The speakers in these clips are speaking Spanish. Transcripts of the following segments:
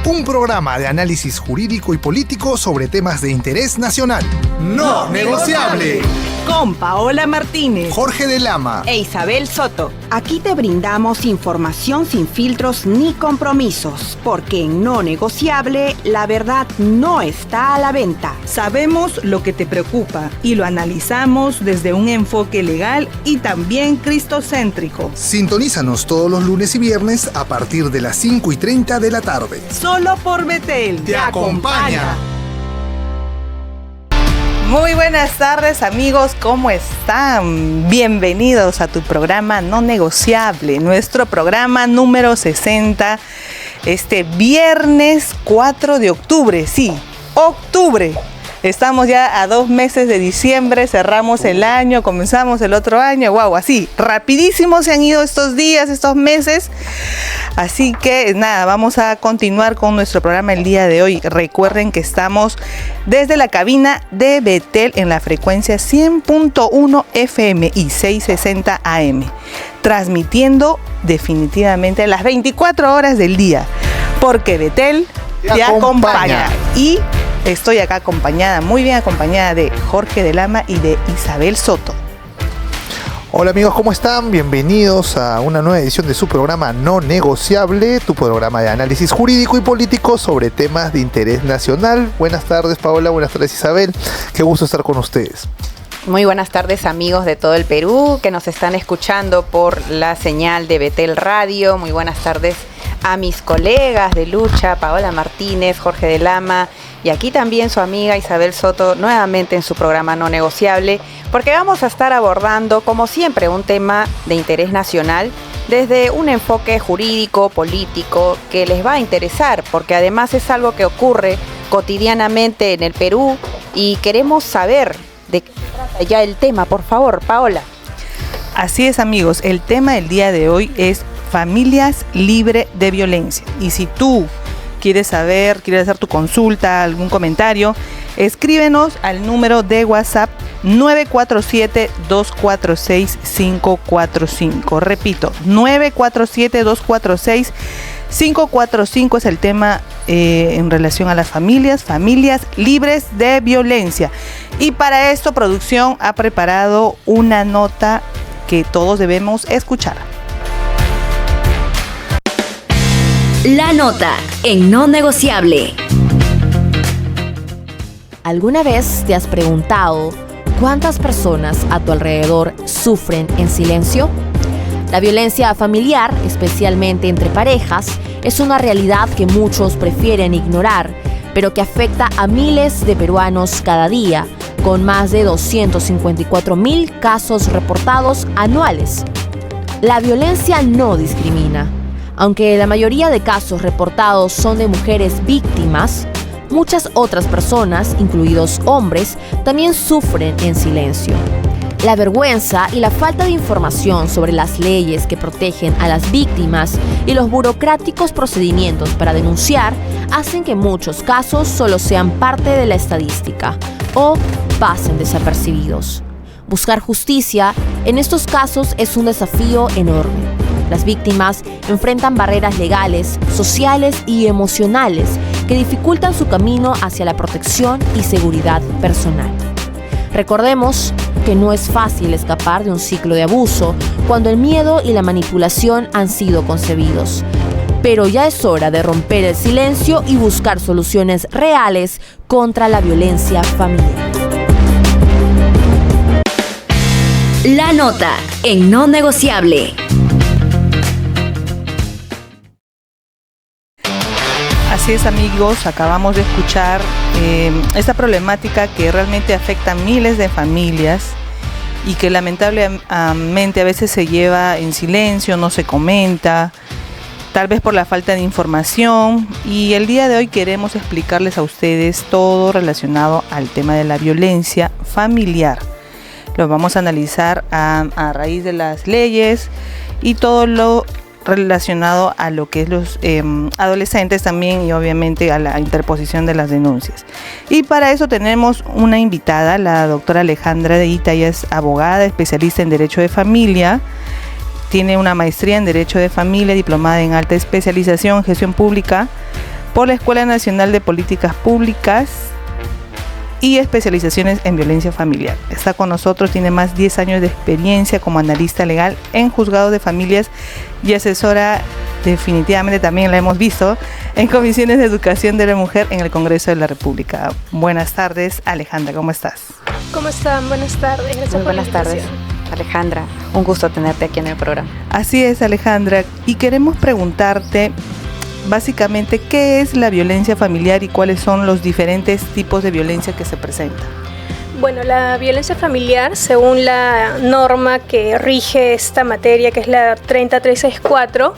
Un programa de análisis jurídico y político sobre temas de interés nacional. ¡No negociable! Con Paola Martínez, Jorge de Lama e Isabel Soto. Aquí te brindamos información sin filtros ni compromisos, porque en No Negociable la verdad no está a la venta. Sabemos lo que te preocupa y lo analizamos desde un enfoque legal y también cristocéntrico. Sintonízanos todos los lunes y viernes a partir de las 5:30 de la tarde. Solo por Betel. Te acompaña. Muy buenas tardes, amigos, ¿cómo están? Bienvenidos a tu programa No Negociable, nuestro programa número 60, este viernes 4 de octubre, sí, octubre. Estamos ya a 2 meses de diciembre, cerramos el año, comenzamos el otro año, wow, así, rapidísimo se han ido estos días, estos meses. Así que nada, vamos a continuar con nuestro programa el día de hoy. Recuerden que estamos desde la cabina de Betel en la frecuencia 100.1 FM y 660 AM, transmitiendo definitivamente las 24 horas del día, porque Betel te acompaña. Y estoy acá acompañada, muy bien acompañada de Jorge de Lama y de Isabel Soto. Hola amigos, ¿cómo están? Bienvenidos a una nueva edición de su programa No Negociable, tu programa de análisis jurídico y político sobre temas de interés nacional. Buenas tardes Paola, buenas tardes Isabel, qué gusto estar con ustedes. Muy buenas tardes amigos de todo el Perú que nos están escuchando por la señal de Betel Radio. Muy buenas tardes a mis colegas de lucha, Paola Martínez, Jorge de Lama, y aquí también su amiga Isabel Soto, nuevamente en su programa No Negociable, porque vamos a estar abordando, como siempre, un tema de interés nacional desde un enfoque jurídico, político, que les va a interesar, porque además es algo que ocurre cotidianamente en el Perú y queremos saber de qué trata ya el tema. Por favor, Paola. Así es, amigos, el tema del día de hoy es familias libres de violencia. Y si tú quieres saber, quieres hacer tu consulta, algún comentario, escríbenos al número de WhatsApp 947-246-545. Repito, 947-246-545 es el tema en relación a las familias libres de violencia. Y para esto, producción ha preparado una nota que todos debemos escuchar. La nota en No Negociable. ¿Alguna vez te has preguntado cuántas personas a tu alrededor sufren en silencio? La violencia familiar, especialmente entre parejas, es una realidad que muchos prefieren ignorar, pero que afecta a miles de peruanos cada día, con más de 254.000 casos reportados anuales. La violencia no discrimina. Aunque la mayoría de casos reportados son de mujeres víctimas, muchas otras personas, incluidos hombres, también sufren en silencio. La vergüenza y la falta de información sobre las leyes que protegen a las víctimas y los burocráticos procedimientos para denunciar hacen que muchos casos solo sean parte de la estadística o pasen desapercibidos. Buscar justicia en estos casos es un desafío enorme. Las víctimas enfrentan barreras legales, sociales y emocionales que dificultan su camino hacia la protección y seguridad personal. Recordemos que no es fácil escapar de un ciclo de abuso cuando el miedo y la manipulación han sido concebidos. Pero ya es hora de romper el silencio y buscar soluciones reales contra la violencia familiar. La nota en No Negociable. Así es, amigos, acabamos de escuchar esta problemática que realmente afecta a miles de familias y que lamentablemente a veces se lleva en silencio, no se comenta, tal vez por la falta de información. Y el día de hoy queremos explicarles a ustedes todo relacionado al tema de la violencia familiar. Lo vamos a analizar a raíz de las leyes y todo lo relacionado a lo que es los adolescentes también, y obviamente a la interposición de las denuncias. Y para eso tenemos una invitada, la doctora Alejandra de Ita. Ella es abogada, especialista en Derecho de Familia, tiene una maestría en Derecho de Familia, diplomada en alta especialización en Gestión Pública por la Escuela Nacional de Políticas Públicas y especializaciones en violencia familiar. Está con nosotros, tiene más de 10 años de experiencia como analista legal en juzgados de familias y asesora, definitivamente también la hemos visto, en comisiones de educación de la mujer en el Congreso de la República. Buenas tardes, Alejandra, ¿cómo estás? ¿Cómo están? Buenas tardes. Gracias Muy por la buenas tardes, invitación. Alejandra. Un gusto tenerte aquí en el programa. Así es, Alejandra, y queremos preguntarte básicamente qué es la violencia familiar y cuáles son los diferentes tipos de violencia que se presentan. Bueno, la violencia familiar, según la norma que rige esta materia, que es la 30364,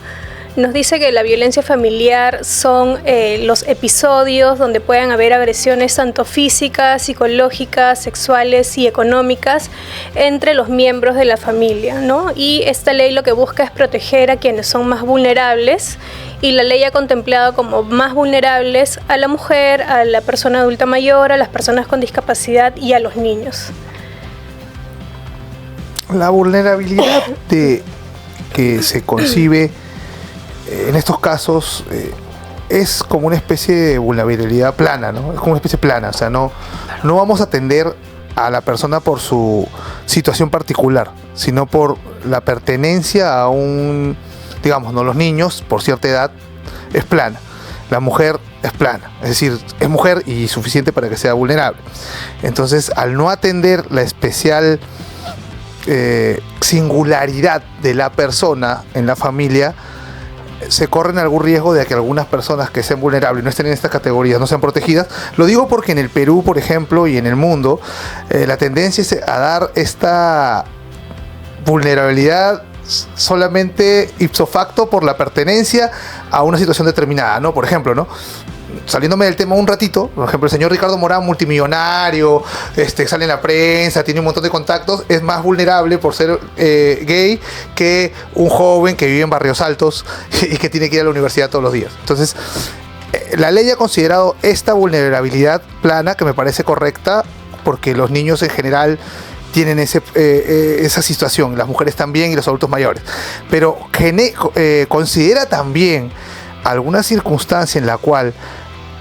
nos dice que la violencia familiar son los episodios donde puedan haber agresiones tanto físicas, psicológicas, sexuales y económicas entre los miembros de la familia, ¿no? Y esta ley lo que busca es proteger a quienes son más vulnerables, y la ley ha contemplado como más vulnerables a la mujer, a la persona adulta mayor, a las personas con discapacidad y a los niños. La vulnerabilidad que se concibe en estos casos es como una especie de vulnerabilidad plana, ¿no? Es como una especie plana, o sea, no vamos a atender a la persona por su situación particular, sino por la pertenencia a un, digamos, no, los niños por cierta edad es plana, la mujer es plana, es decir, es mujer y suficiente para que sea vulnerable. Entonces, al no atender la especial singularidad de la persona en la familia, se corren algún riesgo de que algunas personas que sean vulnerables y no estén en estas categorías no sean protegidas. Lo digo porque en el Perú, por ejemplo, y en el mundo, la tendencia es a dar esta vulnerabilidad solamente ipso facto por la pertenencia a una situación determinada, ¿no? Por ejemplo, ¿no? Saliéndome del tema un ratito, por ejemplo, el señor Ricardo Morán, multimillonario, sale en la prensa, tiene un montón de contactos, es más vulnerable por ser gay que un joven que vive en barrios altos y que tiene que ir a la universidad todos los días. Entonces, la ley ha considerado esta vulnerabilidad plana, que me parece correcta, porque los niños en general tienen esa situación, las mujeres también y los adultos mayores. Pero considera también alguna circunstancia en la cual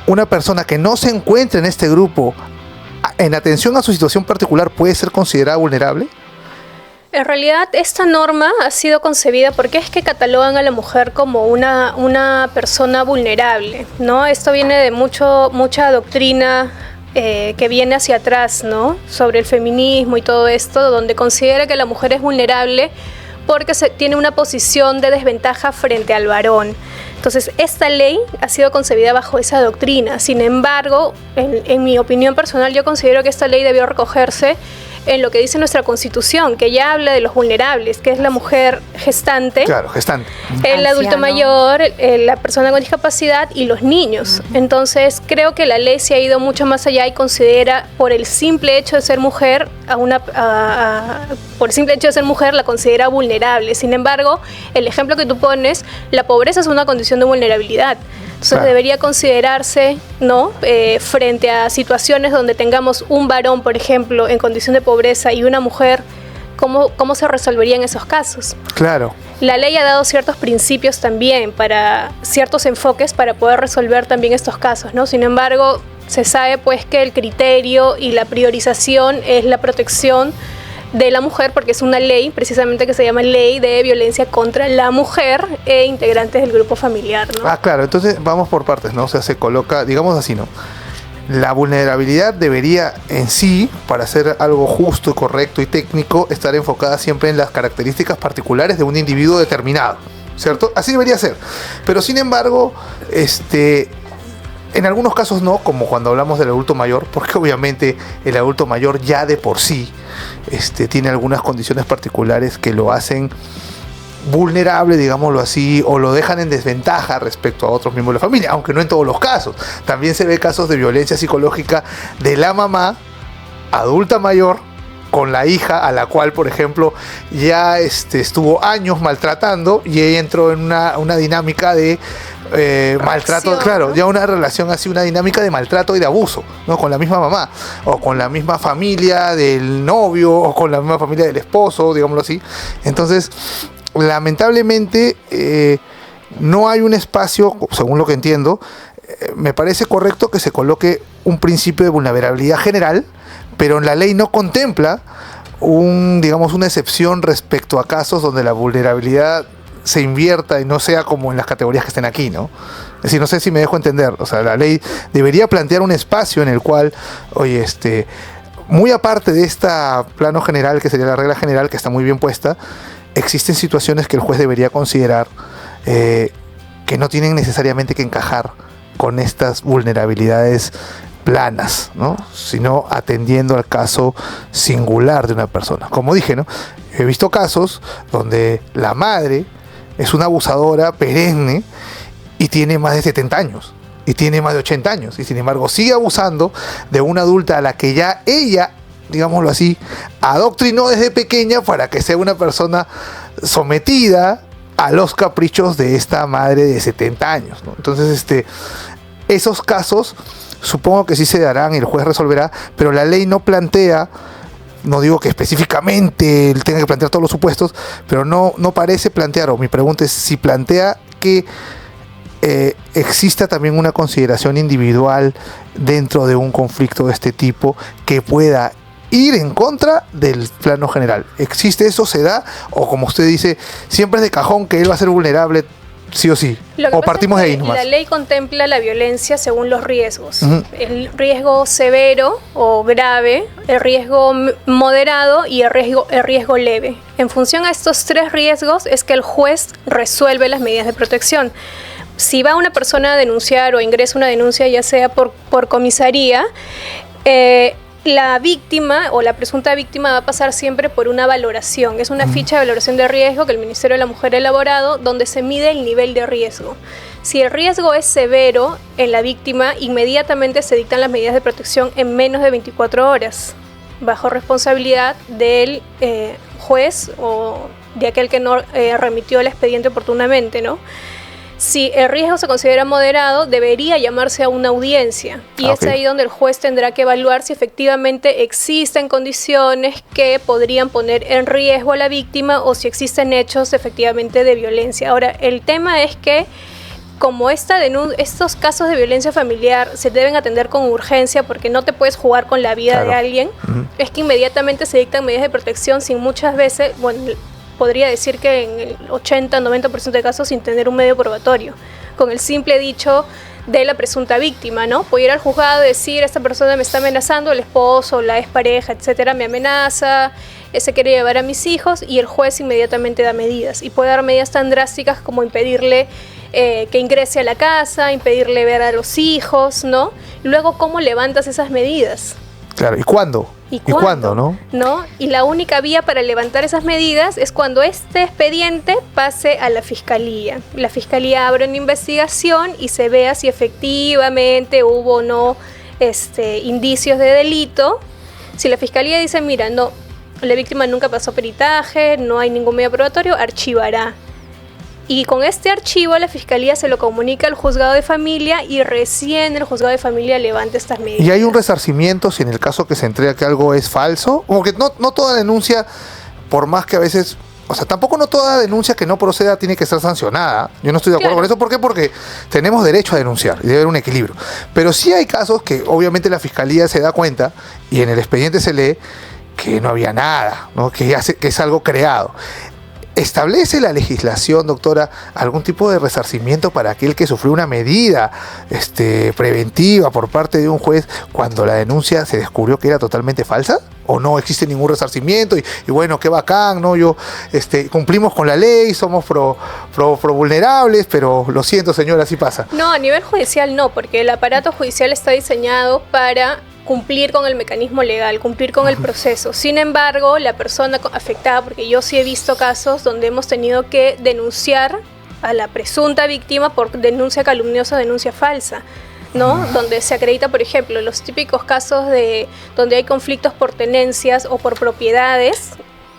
una persona que no se encuentra en este grupo, en atención a su situación particular, puede ser considerada vulnerable. En realidad, esta norma ha sido concebida porque es que catalogan a la mujer como una persona vulnerable, ¿no? Esto viene de mucha doctrina que viene hacia atrás, ¿no? Sobre el feminismo y todo esto, donde considera que la mujer es vulnerable porque tiene una posición de desventaja frente al varón. Entonces, esta ley ha sido concebida bajo esa doctrina. Sin embargo, en mi opinión personal, yo considero que esta ley debió recogerse en lo que dice nuestra Constitución, que ya habla de los vulnerables, que es la mujer gestante, claro, gestante, el adulto mayor, la persona con discapacidad y los niños. Entonces, creo que la ley se ha ido mucho más allá y considera, por el simple hecho de ser mujer, por el simple hecho de ser mujer, la considera vulnerable. Sin embargo, el ejemplo que tú pones, la pobreza es una condición de vulnerabilidad. Entonces, claro, debería considerarse, ¿no? Frente a situaciones donde tengamos un varón, por ejemplo, en condición de pobreza y una mujer, ¿cómo se resolverían esos casos? Claro. La ley ha dado ciertos principios también, para ciertos enfoques para poder resolver también estos casos, ¿no? Sin embargo, se sabe pues que el criterio y la priorización es la protección de la mujer, porque es una ley precisamente que se llama Ley de Violencia contra la Mujer e integrantes del grupo familiar, ¿no? Ah, claro, entonces vamos por partes, ¿no? O sea, se coloca, digamos así, ¿no? La vulnerabilidad debería en sí, para hacer algo justo, correcto y técnico, estar enfocada siempre en las características particulares de un individuo determinado, ¿cierto? Así debería ser. Pero sin embargo, en algunos casos no, como cuando hablamos del adulto mayor, porque obviamente el adulto mayor ya de por sí tiene algunas condiciones particulares que lo hacen vulnerable, digámoslo así, o lo dejan en desventaja respecto a otros miembros de la familia, aunque no en todos los casos. También se ve casos de violencia psicológica de la mamá adulta mayor con la hija, a la cual, por ejemplo, ya estuvo años maltratando, y ella entró en una dinámica de maltrato, claro, ¿no? Ya una relación así, una dinámica de maltrato y de abuso, ¿no? Con la misma mamá, o con la misma familia del novio, o con la misma familia del esposo, digámoslo así. Entonces, lamentablemente, no hay un espacio, según lo que entiendo, me parece correcto que se coloque un principio de vulnerabilidad general, pero la ley no contempla una excepción respecto a casos donde la vulnerabilidad se invierta y no sea como en las categorías que estén aquí, ¿no? Es decir, no sé si me dejo entender. O sea, la ley debería plantear un espacio en el cual, oye, muy aparte de esta plano general, que sería la regla general, que está muy bien puesta, existen situaciones que el juez debería considerar que no tienen necesariamente que encajar con estas vulnerabilidades planas, ¿no? Sino atendiendo al caso singular de una persona. Como dije, ¿no? He visto casos donde la madre es una abusadora perenne y tiene más de 70 años y tiene más de 80 años y sin embargo sigue abusando de una adulta a la que ya ella, digámoslo así, adoctrinó desde pequeña para que sea una persona sometida a los caprichos de esta madre de 70 años, ¿no? Entonces, esos casos supongo que sí se darán y el juez resolverá, pero la ley no plantea, no digo que específicamente él tenga que plantear todos los supuestos, pero no parece plantear, o mi pregunta es si plantea que exista también una consideración individual dentro de un conflicto de este tipo que pueda ir en contra del plano general. ¿Existe eso? ¿Se da? O como usted dice, siempre es de cajón que él va a ser vulnerable sí o sí. O partimos de ahí nomás. La ley contempla la violencia según los riesgos. El riesgo severo o grave, el riesgo moderado y el riesgo leve. En función a estos tres riesgos es que el juez resuelve las medidas de protección. Si va una persona a denunciar o ingresa una denuncia, ya sea por comisaría, la víctima o la presunta víctima va a pasar siempre por una valoración. Es una ficha de valoración de riesgo que el Ministerio de la Mujer ha elaborado, donde se mide el nivel de riesgo. Si el riesgo es severo en la víctima, inmediatamente se dictan las medidas de protección en menos de 24 horas, bajo responsabilidad del juez o de aquel que no remitió el expediente oportunamente, ¿no? Si el riesgo se considera moderado, debería llamarse a una audiencia. Y es ahí donde el juez tendrá que evaluar si efectivamente existen condiciones que podrían poner en riesgo a la víctima o si existen hechos efectivamente de violencia. Ahora, el tema es que como estos casos de violencia familiar se deben atender con urgencia porque no te puedes jugar con la vida de alguien, es que inmediatamente se dictan medidas de protección sin muchas veces, podría decir que en el 80-90% de casos sin tener un medio probatorio, con el simple dicho de la presunta víctima, ¿no? Puede ir al juzgado y decir, esta persona me está amenazando, el esposo, la expareja, etcétera, me amenaza, se quiere llevar a mis hijos, y el juez inmediatamente da medidas, y puede dar medidas tan drásticas como impedirle que ingrese a la casa, impedirle ver a los hijos, ¿no? Luego, ¿cómo levantas esas medidas? Claro, ¿y cuándo? ¿Y cuándo, no? ¿No? Y la única vía para levantar esas medidas es cuando este expediente pase a la fiscalía. La fiscalía abre una investigación y se vea si efectivamente hubo o no indicios de delito. Si la fiscalía dice, mira, no, la víctima nunca pasó peritaje, no hay ningún medio probatorio, archivará. Y con este archivo la fiscalía se lo comunica al juzgado de familia y recién el juzgado de familia levanta estas medidas. ¿Y hay un resarcimiento si en el caso que se entrega que algo es falso? Como que no toda denuncia, por más que a veces, o sea, tampoco no toda denuncia que no proceda tiene que ser sancionada. Yo no estoy de acuerdo con eso. ¿Por qué? Porque tenemos derecho a denunciar y debe haber un equilibrio. Pero sí hay casos que obviamente la fiscalía se da cuenta y en el expediente se lee que no había nada, ¿no? Que es algo creado. ¿Establece la legislación, doctora, algún tipo de resarcimiento para aquel que sufrió una medida preventiva por parte de un juez cuando la denuncia se descubrió que era totalmente falsa? ¿O no existe ningún resarcimiento? Y bueno, qué bacán, ¿no? Cumplimos con la ley, somos pro vulnerables, pero lo siento, señora, así pasa. No, a nivel judicial no, porque el aparato judicial está diseñado para cumplir con el mecanismo legal, cumplir con el proceso. Sin embargo, la persona afectada, porque yo sí he visto casos donde hemos tenido que denunciar a la presunta víctima por denuncia calumniosa, denuncia falsa, ¿no? Donde se acredita, por ejemplo, los típicos casos de donde hay conflictos por tenencias o por propiedades.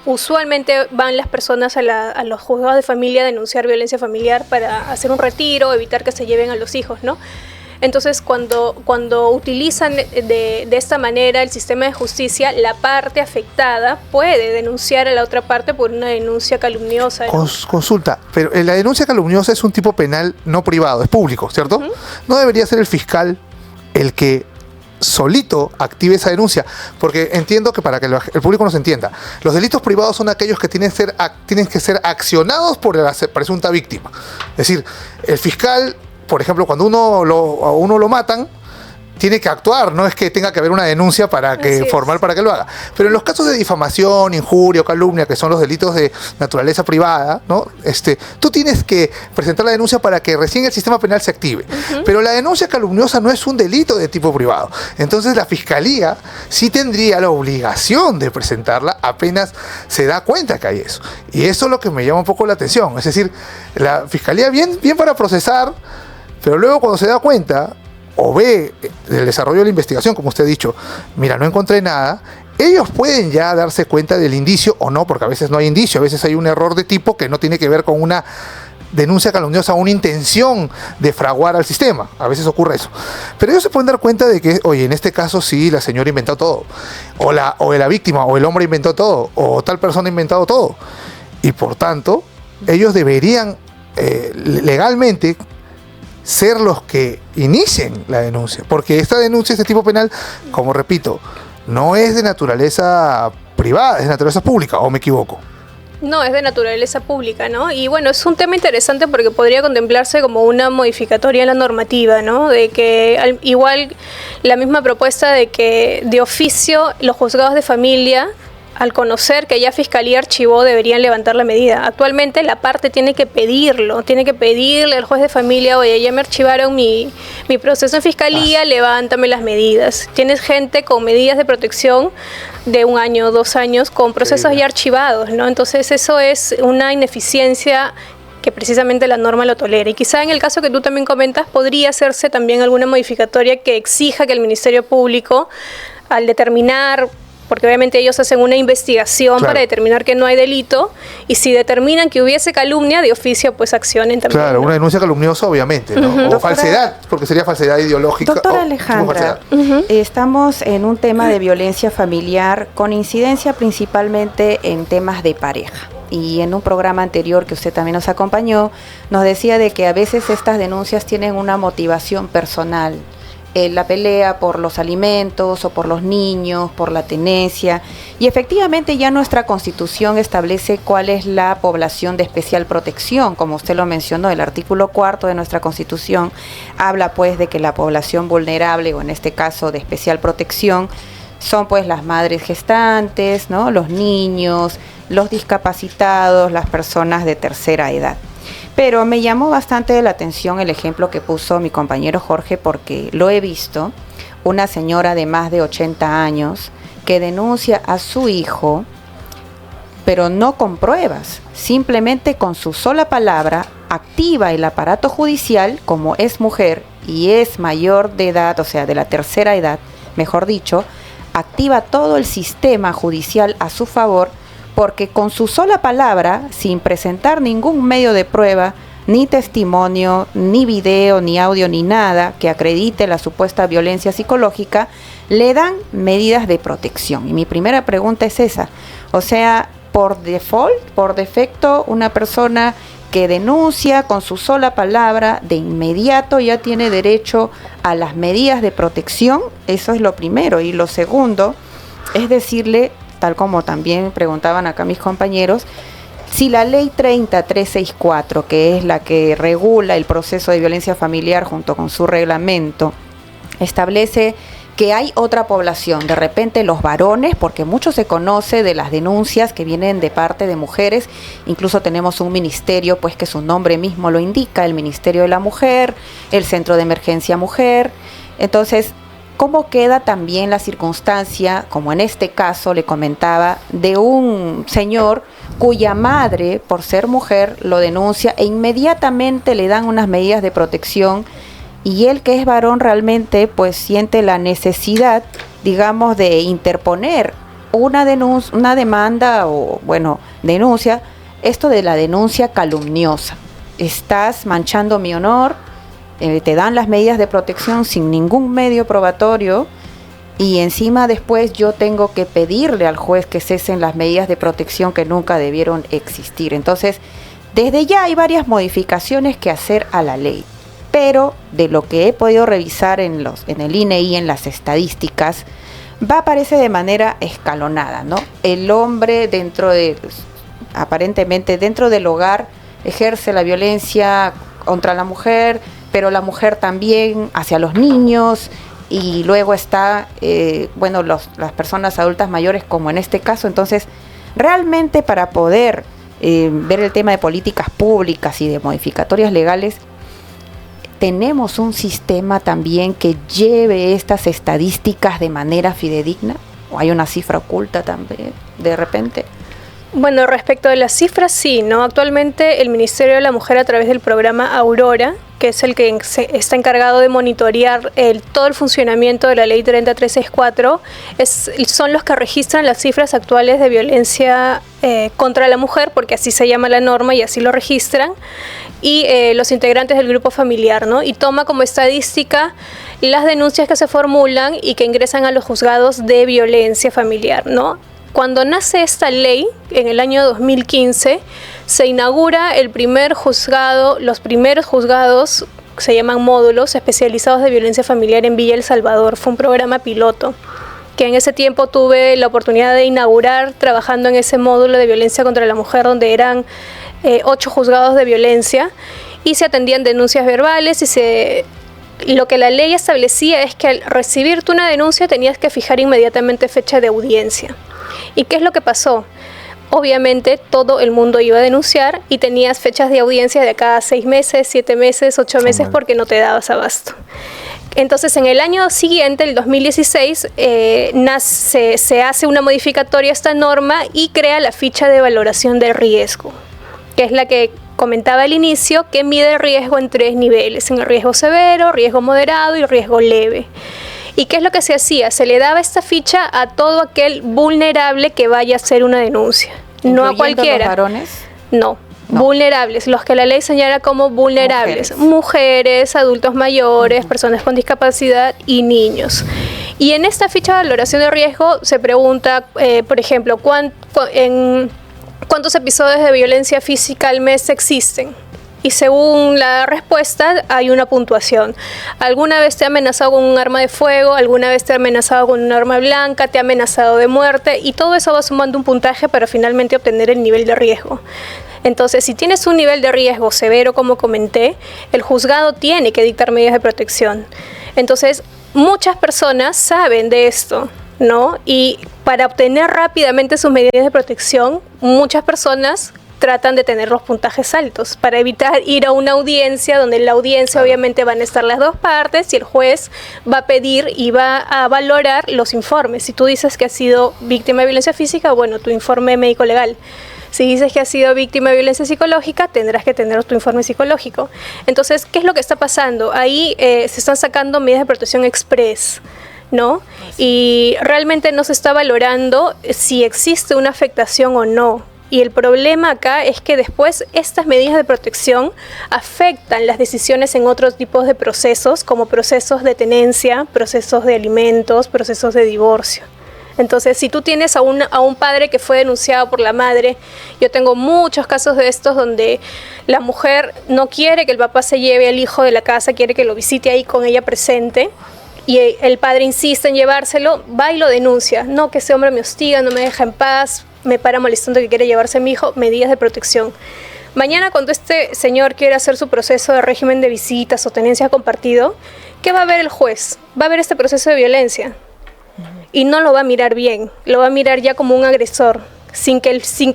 Usualmente van las personas a los juzgados de familia a denunciar violencia familiar para hacer un retiro, evitar que se lleven a los hijos, ¿no? Entonces, cuando utilizan de esta manera el sistema de justicia, la parte afectada puede denunciar a la otra parte por una denuncia calumniosa, ¿no? Consulta, pero la denuncia calumniosa es un tipo penal no privado, es público, ¿cierto? ¿No debería ser el fiscal el que solito active esa denuncia? Porque entiendo que para que el público nos entienda, los delitos privados son aquellos que tienen que ser accionados por la presunta víctima. Es decir, el fiscal, por ejemplo, cuando a uno lo matan, tiene que actuar, no es que tenga que haber una denuncia formal para que lo haga. Pero en los casos de difamación, injuria o calumnia, que son los delitos de naturaleza privada, ¿no? Tú tienes que presentar la denuncia para que recién el sistema penal se active. Pero la denuncia calumniosa no es un delito de tipo privado. Entonces la Fiscalía sí tendría la obligación de presentarla apenas se da cuenta que hay eso. Y eso es lo que me llama un poco la atención. Es decir, la Fiscalía bien para procesar, pero luego cuando se da cuenta o ve el desarrollo de la investigación, como usted ha dicho, mira, no encontré nada, ellos pueden ya darse cuenta del indicio o no, porque a veces no hay indicio, a veces hay un error de tipo que no tiene que ver con una denuncia calumniosa, una intención de fraguar al sistema. A veces ocurre eso. Pero ellos se pueden dar cuenta de que, oye, en este caso sí, la señora inventó todo, o la víctima, o el hombre inventó todo, o tal persona ha inventado todo. Y por tanto, ellos deberían legalmente ser los que inicien la denuncia, porque esta denuncia, este tipo penal, como repito, no es de naturaleza privada, es de naturaleza pública, ¿o me equivoco? No, es de naturaleza pública, ¿no? Y bueno, es un tema interesante porque podría contemplarse como una modificatoria en la normativa, ¿no? De que igual la misma propuesta de que de oficio los juzgados de familia, al conocer que ya Fiscalía archivó, deberían levantar la medida. Actualmente la parte tiene que pedirle al juez de familia, oye, ya me archivaron mi proceso en Fiscalía, levántame las medidas. Tienes gente con medidas de protección de 1 año, 2 años, con procesos ya archivados, ¿no? Entonces eso es una ineficiencia que precisamente la norma lo tolera. Y quizá en el caso que tú también comentas, podría hacerse también alguna modificatoria que exija que el Ministerio Público, al determinar, porque obviamente ellos hacen una investigación para determinar que no hay delito, y si determinan que hubiese calumnia, de oficio pues accionen también. Claro, ¿no? Una denuncia calumniosa obviamente, ¿no? O Doctora, falsedad, porque sería falsedad ideológica. Doctora Alejandra, estamos en un tema de violencia familiar con incidencia principalmente en temas de pareja. Y en un programa anterior que usted también nos acompañó, nos decía de que a veces estas denuncias tienen una motivación personal. La pelea por los alimentos o por los niños, por la tenencia, y efectivamente ya nuestra Constitución establece cuál es la población de especial protección, como usted lo mencionó, el artículo 4 de nuestra Constitución habla pues de que la población vulnerable, o en este caso de especial protección, son pues las madres gestantes, ¿no? Los niños, los discapacitados, las personas de tercera edad. Pero me llamó bastante la atención el ejemplo que puso mi compañero Jorge, porque lo he visto, una señora de más de 80 años que denuncia a su hijo, pero no con pruebas, simplemente con su sola palabra activa el aparato judicial, como es mujer y es mayor de edad, o sea, de la tercera edad, mejor dicho, activa todo el sistema judicial a su favor, porque con su sola palabra, sin presentar ningún medio de prueba, ni testimonio, ni video, ni audio, ni nada que acredite la supuesta violencia psicológica, le dan medidas de protección. Y mi primera pregunta es esa. O sea, por default, por defecto, una persona que denuncia con su sola palabra, de inmediato ya tiene derecho a las medidas de protección. Eso es lo primero. Y lo segundo es decirle, tal como también preguntaban acá mis compañeros, si la ley 30364, que es la que regula el proceso de violencia familiar junto con su reglamento, establece que hay otra población, de repente los varones, porque mucho se conoce de las denuncias que vienen de parte de mujeres, incluso tenemos un ministerio, pues que su nombre mismo lo indica, el Ministerio de la Mujer, el Centro de Emergencia Mujer. Entonces, ¿cómo queda también la circunstancia, como en este caso le comentaba, de un señor cuya madre, por ser mujer, lo denuncia e inmediatamente le dan unas medidas de protección, y él, que es varón, realmente pues siente la necesidad, digamos, de interponer una demanda o, bueno, denuncia, esto de la denuncia calumniosa? Estás manchando mi honor, te dan las medidas de protección sin ningún medio probatorio y encima después yo tengo que pedirle al juez que cesen las medidas de protección que nunca debieron existir. Entonces, desde ya hay varias modificaciones que hacer a la ley, pero de lo que he podido revisar en el INEI, en las estadísticas, aparece de manera escalonada, ¿no? El hombre aparentemente dentro del hogar ejerce la violencia contra la mujer, pero la mujer también hacia los niños, y luego está, las personas adultas mayores, como en este caso. Entonces, realmente para poder ver el tema de políticas públicas y de modificatorias legales, ¿tenemos un sistema también que lleve estas estadísticas de manera fidedigna? ¿O hay una cifra oculta también, de repente? Bueno, respecto de las cifras, sí, ¿no? Actualmente el Ministerio de la Mujer, a través del programa Aurora, que es el que está encargado de monitorear todo el funcionamiento de la Ley 30364, son los que registran las cifras actuales de violencia contra la mujer, porque así se llama la norma y así lo registran, y los integrantes del grupo familiar, ¿no? Y toma como estadística las denuncias que se formulan y que ingresan a los juzgados de violencia familiar, ¿no? Cuando nace esta ley, en el año 2015, se inaugura los primeros juzgados, se llaman módulos especializados de violencia familiar en Villa El Salvador. Fue un programa piloto que en ese tiempo tuve la oportunidad de inaugurar trabajando en ese módulo de violencia contra la mujer, donde eran 8 juzgados de violencia y se atendían denuncias verbales lo que la ley establecía es que al recibirte una denuncia tenías que fijar inmediatamente fecha de audiencia. ¿Y qué es lo que pasó? Obviamente todo el mundo iba a denunciar y tenías fechas de audiencia de cada 6 meses, 7 meses, 8 meses, porque no te dabas abasto. Entonces, en el año siguiente, el 2016, se hace una modificatoria a esta norma y crea la ficha de valoración de riesgo, que es la que comentaba al inicio, que mide el riesgo en 3 niveles: en el riesgo severo, riesgo moderado y riesgo leve. ¿Y qué es lo que se hacía? Se le daba esta ficha a todo aquel vulnerable que vaya a hacer una denuncia. No a cualquiera. ¿Los varones? No, vulnerables, los que la ley señala como vulnerables. Mujeres, adultos mayores, personas con discapacidad y niños. Y en esta ficha de valoración de riesgo se pregunta, por ejemplo, ¿cuántos episodios de violencia física al mes existen? Y según la respuesta hay una puntuación. ¿Alguna vez te ha amenazado con un arma de fuego? ¿Alguna vez te ha amenazado con un arma blanca? ¿Te ha amenazado de muerte? Y todo eso va sumando un puntaje para finalmente obtener el nivel de riesgo. Entonces, si tienes un nivel de riesgo severo, como comenté, el juzgado tiene que dictar medidas de protección. Entonces, muchas personas saben de esto, ¿no? Y para obtener rápidamente sus medidas de protección, muchas personas tratan de tener los puntajes altos para evitar ir a una audiencia donde en la audiencia obviamente van a estar las dos partes y el juez va a pedir y va a valorar los informes. Si tú dices que has sido víctima de violencia física, bueno, tu informe médico legal. Si dices que has sido víctima de violencia psicológica, tendrás que tener tu informe psicológico. Entonces, ¿qué es lo que está pasando? Ahí se están sacando medidas de protección express, ¿no? Y realmente no se está valorando si existe una afectación o no. Y el problema acá es que después estas medidas de protección afectan las decisiones en otros tipos de procesos, como procesos de tenencia, procesos de alimentos, procesos de divorcio. Entonces, si tú tienes a un padre que fue denunciado por la madre, yo tengo muchos casos de estos donde la mujer no quiere que el papá se lleve al hijo de la casa, quiere que lo visite ahí con ella presente, y el padre insiste en llevárselo, va y lo denuncia. No, que ese hombre me hostiga, no me deja en paz, me para molestando que quiere llevarse a mi hijo. Medidas de protección. Mañana, cuando este señor quiera hacer su proceso de régimen de visitas o tenencia compartido, ¿qué va a ver el juez? Va a ver este proceso de violencia y no lo va a mirar bien, lo va a mirar ya como un agresor, sin que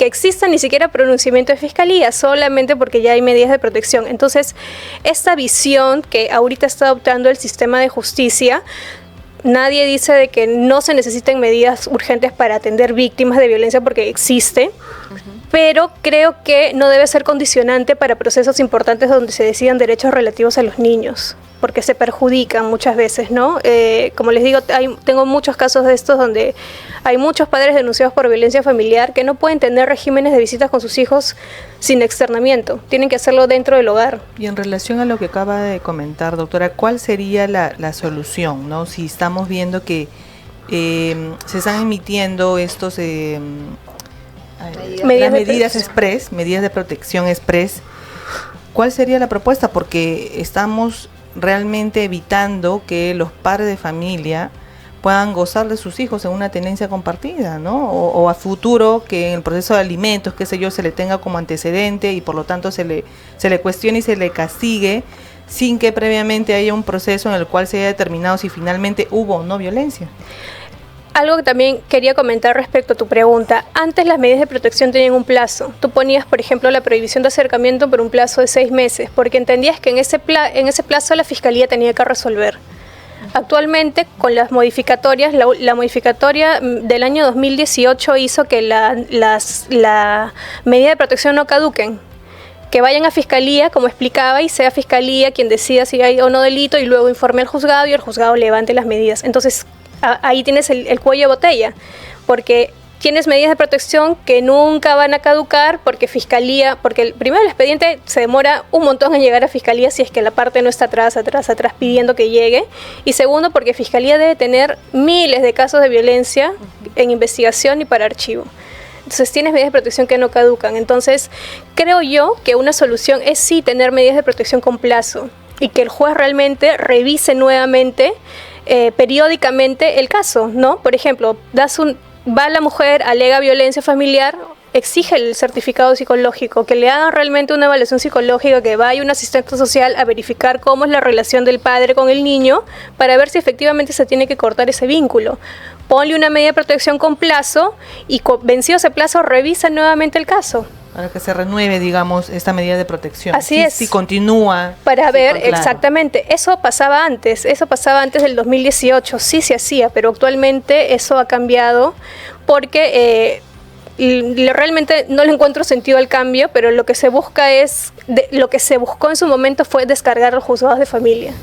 exista ni siquiera pronunciamiento de fiscalía, solamente porque ya hay medidas de protección. Entonces, esta visión que ahorita está adoptando el sistema de justicia, nadie dice de que no se necesiten medidas urgentes para atender víctimas de violencia, porque existe, pero creo que no debe ser condicionante para procesos importantes donde se decidan derechos relativos a los niños, porque se perjudican muchas veces, ¿no? Como les digo, tengo muchos casos de estos donde hay muchos padres denunciados por violencia familiar que no pueden tener regímenes de visitas con sus hijos sin externamiento, tienen que hacerlo dentro del hogar. Y en relación a lo que acaba de comentar, doctora, ¿cuál sería la solución, ¿no? Si estamos viendo que se están emitiendo estos medidas express, medidas de protección express, ¿cuál sería la propuesta? Porque estamos realmente evitando que los padres de familia puedan gozar de sus hijos en una tenencia compartida, ¿no? O a futuro que en el proceso de alimentos, qué sé yo, se le tenga como antecedente y por lo tanto se le cuestione y se le castigue sin que previamente haya un proceso en el cual se haya determinado si finalmente hubo o no violencia. Algo que también quería comentar respecto a tu pregunta. Antes las medidas de protección tenían un plazo. Tú ponías, por ejemplo, la prohibición de acercamiento por un plazo de 6 meses, porque entendías que en ese plazo la Fiscalía tenía que resolver. Actualmente, con las modificatorias, la modificatoria del año 2018 hizo que la medida de protección no caduquen, que vayan a Fiscalía, como explicaba, y sea Fiscalía quien decida si hay o no delito y luego informe al juzgado y el juzgado levante las medidas. Entonces, ahí tienes el cuello de botella, porque tienes medidas de protección que nunca van a caducar porque primero el expediente se demora un montón en llegar a Fiscalía si es que la parte no está atrás pidiendo que llegue, y segundo porque Fiscalía debe tener miles de casos de violencia en investigación y para archivo. Entonces tienes medidas de protección que no caducan. Entonces creo yo que una solución es sí tener medidas de protección con plazo y que el juez realmente revise nuevamente periódicamente el caso, ¿no? Por ejemplo, va la mujer, alega violencia familiar, exige el certificado psicológico, que le hagan realmente una evaluación psicológica, que vaya un asistente social a verificar cómo es la relación del padre con el niño, para ver si efectivamente se tiene que cortar ese vínculo. Ponle una medida de protección con plazo y vencido ese plazo revisa nuevamente el caso. Para que se renueve, digamos, esta medida de protección. Así es. Si continúa. Para ver, claro. Exactamente. Eso pasaba antes del 2018, sí se hacía, pero actualmente eso ha cambiado porque realmente no le encuentro sentido al cambio, pero lo que se busca lo que se buscó en su momento fue descargar los juzgados de familia.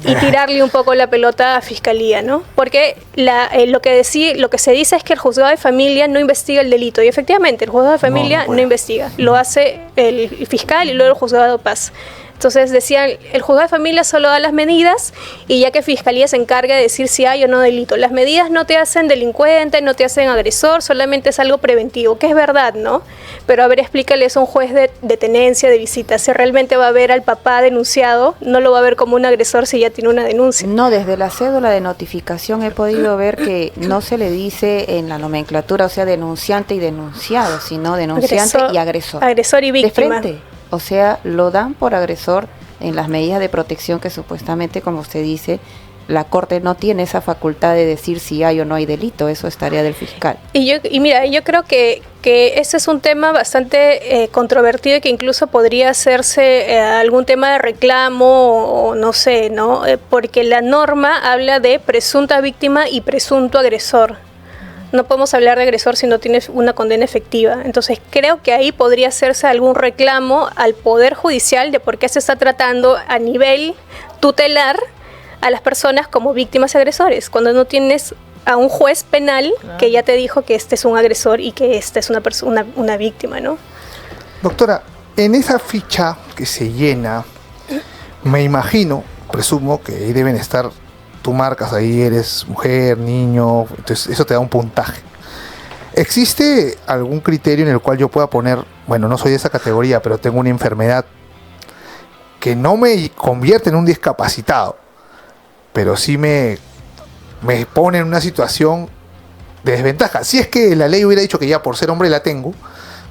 Y tirarle un poco la pelota a Fiscalía, ¿no? Porque lo que se dice es que el juzgado de familia no investiga el delito, y efectivamente el juzgado de familia no investiga, lo hace el fiscal y luego el juzgado de paz. Entonces decían, el juzgado de familia solo da las medidas y ya que Fiscalía se encarga de decir si hay o no delito. Las medidas no te hacen delincuente, no te hacen agresor, solamente es algo preventivo, que es verdad, ¿no? Pero a ver, explícale eso a un juez de tenencia, de visita. Si realmente va a ver al papá denunciado, no lo va a ver como un agresor si ya tiene una denuncia. No, desde la cédula de notificación he podido ver que no se le dice en la nomenclatura, o sea, denunciante y denunciado, sino denunciante y agresor. Agresor y víctima. De frente. O sea, lo dan por agresor en las medidas de protección que supuestamente, como usted dice, la Corte no tiene esa facultad de decir si hay o no hay delito, eso es tarea del fiscal. Y mira, yo creo que ese es un tema bastante controvertido y que incluso podría hacerse algún tema de reclamo o no sé, ¿no? Porque la norma habla de presunta víctima y presunto agresor. No podemos hablar de agresor si no tienes una condena efectiva. Entonces creo que ahí podría hacerse algún reclamo al Poder Judicial de por qué se está tratando a nivel tutelar a las personas como víctimas y agresores, cuando no tienes a un juez penal que ya te dijo que este es un agresor y que esta es una víctima, ¿no? Doctora, en esa ficha que se llena, me imagino, presumo que ahí deben estar, tú marcas ahí, eres mujer, niño, entonces eso te da un puntaje. ¿Existe algún criterio en el cual yo pueda poner, bueno, no soy de esa categoría, pero tengo una enfermedad que no me convierte en un discapacitado, pero sí me pone en una situación de desventaja? Si es que la ley hubiera dicho que ya por ser hombre la tengo,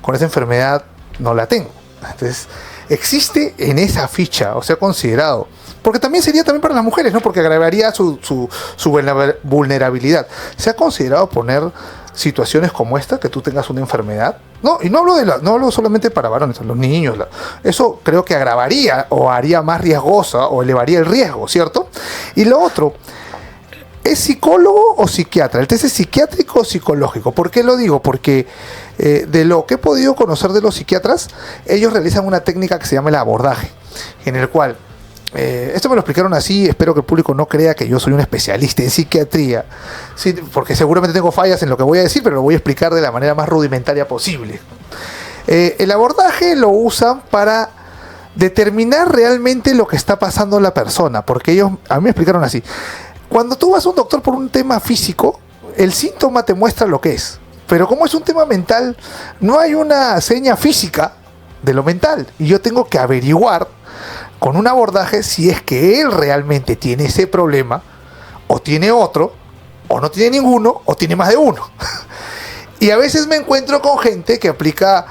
con esa enfermedad no la tengo. Entonces, existe en esa ficha, o sea, considerado, porque también sería también para las mujeres, ¿no? Porque agravaría su vulnerabilidad. ¿Se ha considerado poner situaciones como esta, que tú tengas una enfermedad? No, y no hablo solamente para varones, los niños. Eso creo que agravaría o haría más riesgosa o elevaría el riesgo, ¿cierto? Y lo otro, ¿Es psicólogo o psiquiatra? ¿El test es psiquiátrico o psicológico? ¿Por qué lo digo? Porque de lo que he podido conocer de los psiquiatras, ellos realizan una técnica que se llama el abordaje, en el cual, esto me lo explicaron así, espero que el público no crea que yo soy un especialista en psiquiatría, sí, porque seguramente tengo fallas en lo que voy a decir, pero lo voy a explicar de la manera más rudimentaria posible. El abordaje lo usan para determinar realmente lo que está pasando la persona, porque ellos, a mí me explicaron así. Cuando tú vas a un doctor por un tema físico, el síntoma te muestra lo que es. Pero como es un tema mental, no hay una seña física de lo mental. Y yo tengo que averiguar con un abordaje si es que él realmente tiene ese problema, o tiene otro, o no tiene ninguno, o tiene más de uno. Y a veces me encuentro con gente que aplica,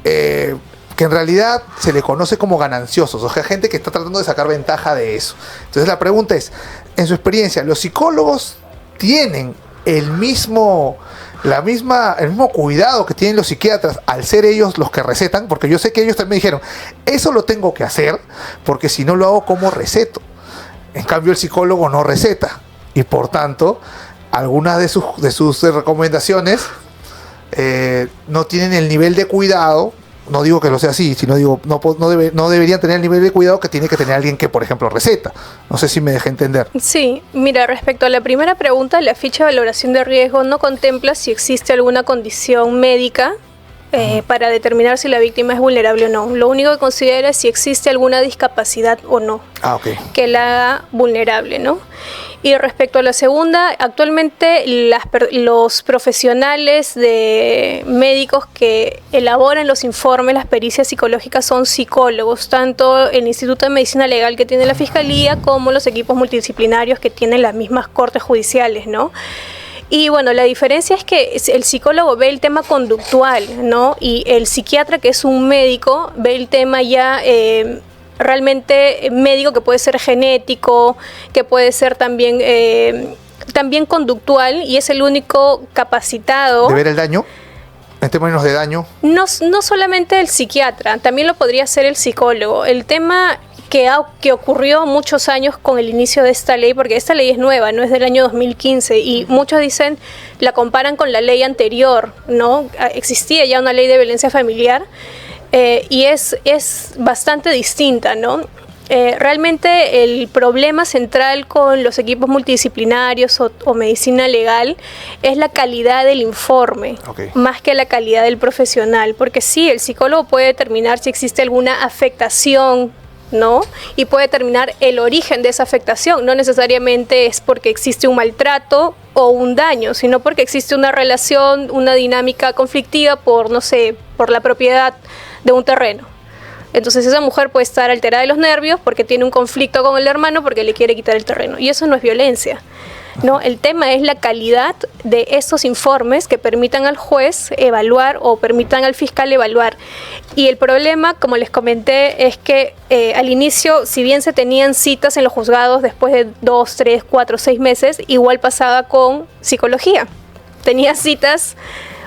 que en realidad se le conoce como gananciosos, o sea, gente que está tratando de sacar ventaja de eso. Entonces la pregunta es, en su experiencia, ¿los psicólogos tienen el mismo cuidado que tienen los psiquiatras al ser ellos los que recetan? Porque yo sé que ellos también dijeron, eso lo tengo que hacer, porque si no lo hago, ¿cómo receto? En cambio, el psicólogo no receta, y por tanto, algunas de sus recomendaciones no tienen el nivel de cuidado. No digo que lo sea así, sino digo, no deberían tener el nivel de cuidado que tiene que tener alguien que, por ejemplo, receta. No sé si me dejé entender. Sí, mira, respecto a la primera pregunta, la ficha de valoración de riesgo no contempla si existe alguna condición médica para determinar si la víctima es vulnerable o no. Lo único que considera es si existe alguna discapacidad o no que la haga vulnerable, ¿no? Y respecto a la segunda, actualmente los profesionales de médicos que elaboran los informes, las pericias psicológicas, son psicólogos, tanto el Instituto de Medicina Legal que tiene la Fiscalía como los equipos multidisciplinarios que tienen las mismas cortes judiciales, ¿no? Y bueno, la diferencia es que el psicólogo ve el tema conductual, ¿no? Y el psiquiatra, que es un médico, ve el tema ya realmente médico, que puede ser genético, que puede ser también conductual, y es el único capacitado. ¿De ver el daño? En términos de daño. No solamente el psiquiatra, también lo podría ser el psicólogo. El tema que ocurrió muchos años con el inicio de esta ley, porque esta ley es nueva, no es del año 2015, y muchos dicen, la comparan con la ley anterior, ¿no? Existía ya una ley de violencia familiar, y es bastante distinta, ¿no? Realmente el problema central con los equipos multidisciplinarios o medicina legal es la calidad del informe, más que la calidad del profesional, porque sí, el psicólogo puede determinar si existe alguna afectación, ¿no? Y puede determinar el origen de esa afectación. No necesariamente es porque existe un maltrato o un daño, sino porque existe una relación, una dinámica conflictiva por, no sé, por la propiedad de un terreno. Entonces esa mujer puede estar alterada de los nervios porque tiene un conflicto con el hermano porque le quiere quitar el terreno. Y eso no es violencia, ¿no? El tema es la calidad de estos informes que permitan al juez evaluar o permitan al fiscal evaluar. Y el problema, como les comenté, es que al inicio, si bien se tenían citas en los juzgados después de 2, 3, 4, 6 meses, igual pasaba con psicología. Tenías citas,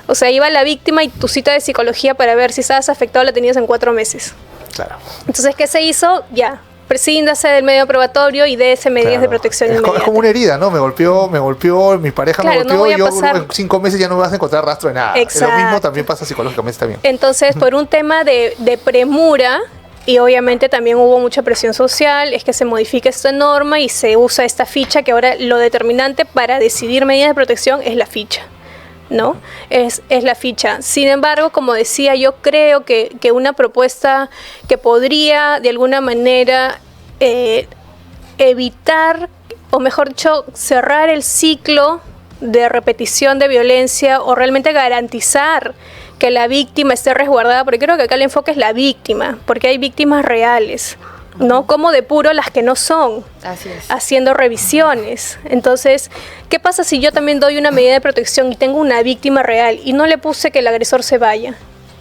o sea, iba la víctima y tu cita de psicología para ver si estabas afectado la tenías en 4 meses. Claro. Entonces, ¿qué se hizo? Ya, prescíndase del medio probatorio y dése medidas de protección inmediata. Es como una herida, ¿no? Me golpeó, mi pareja me golpeó, y yo en 5 meses ya no me vas a encontrar rastro de nada. Exacto. Lo mismo también pasa psicológicamente también. Entonces, por un tema de premura, y obviamente también hubo mucha presión social, es que se modifique esta norma y se usa esta ficha, que ahora lo determinante para decidir medidas de protección es la ficha, ¿no? Es la ficha. Sin embargo, como decía, yo creo que una propuesta que podría de alguna manera evitar, o mejor dicho, cerrar el ciclo de repetición de violencia, o realmente garantizar que la víctima esté resguardada, porque creo que acá el enfoque es la víctima, porque hay víctimas reales, ¿no? Como depuro las que no son, Así es. haciendo revisiones. Entonces, ¿qué pasa si yo también doy una medida de protección y tengo una víctima real y no le puse que el agresor se vaya?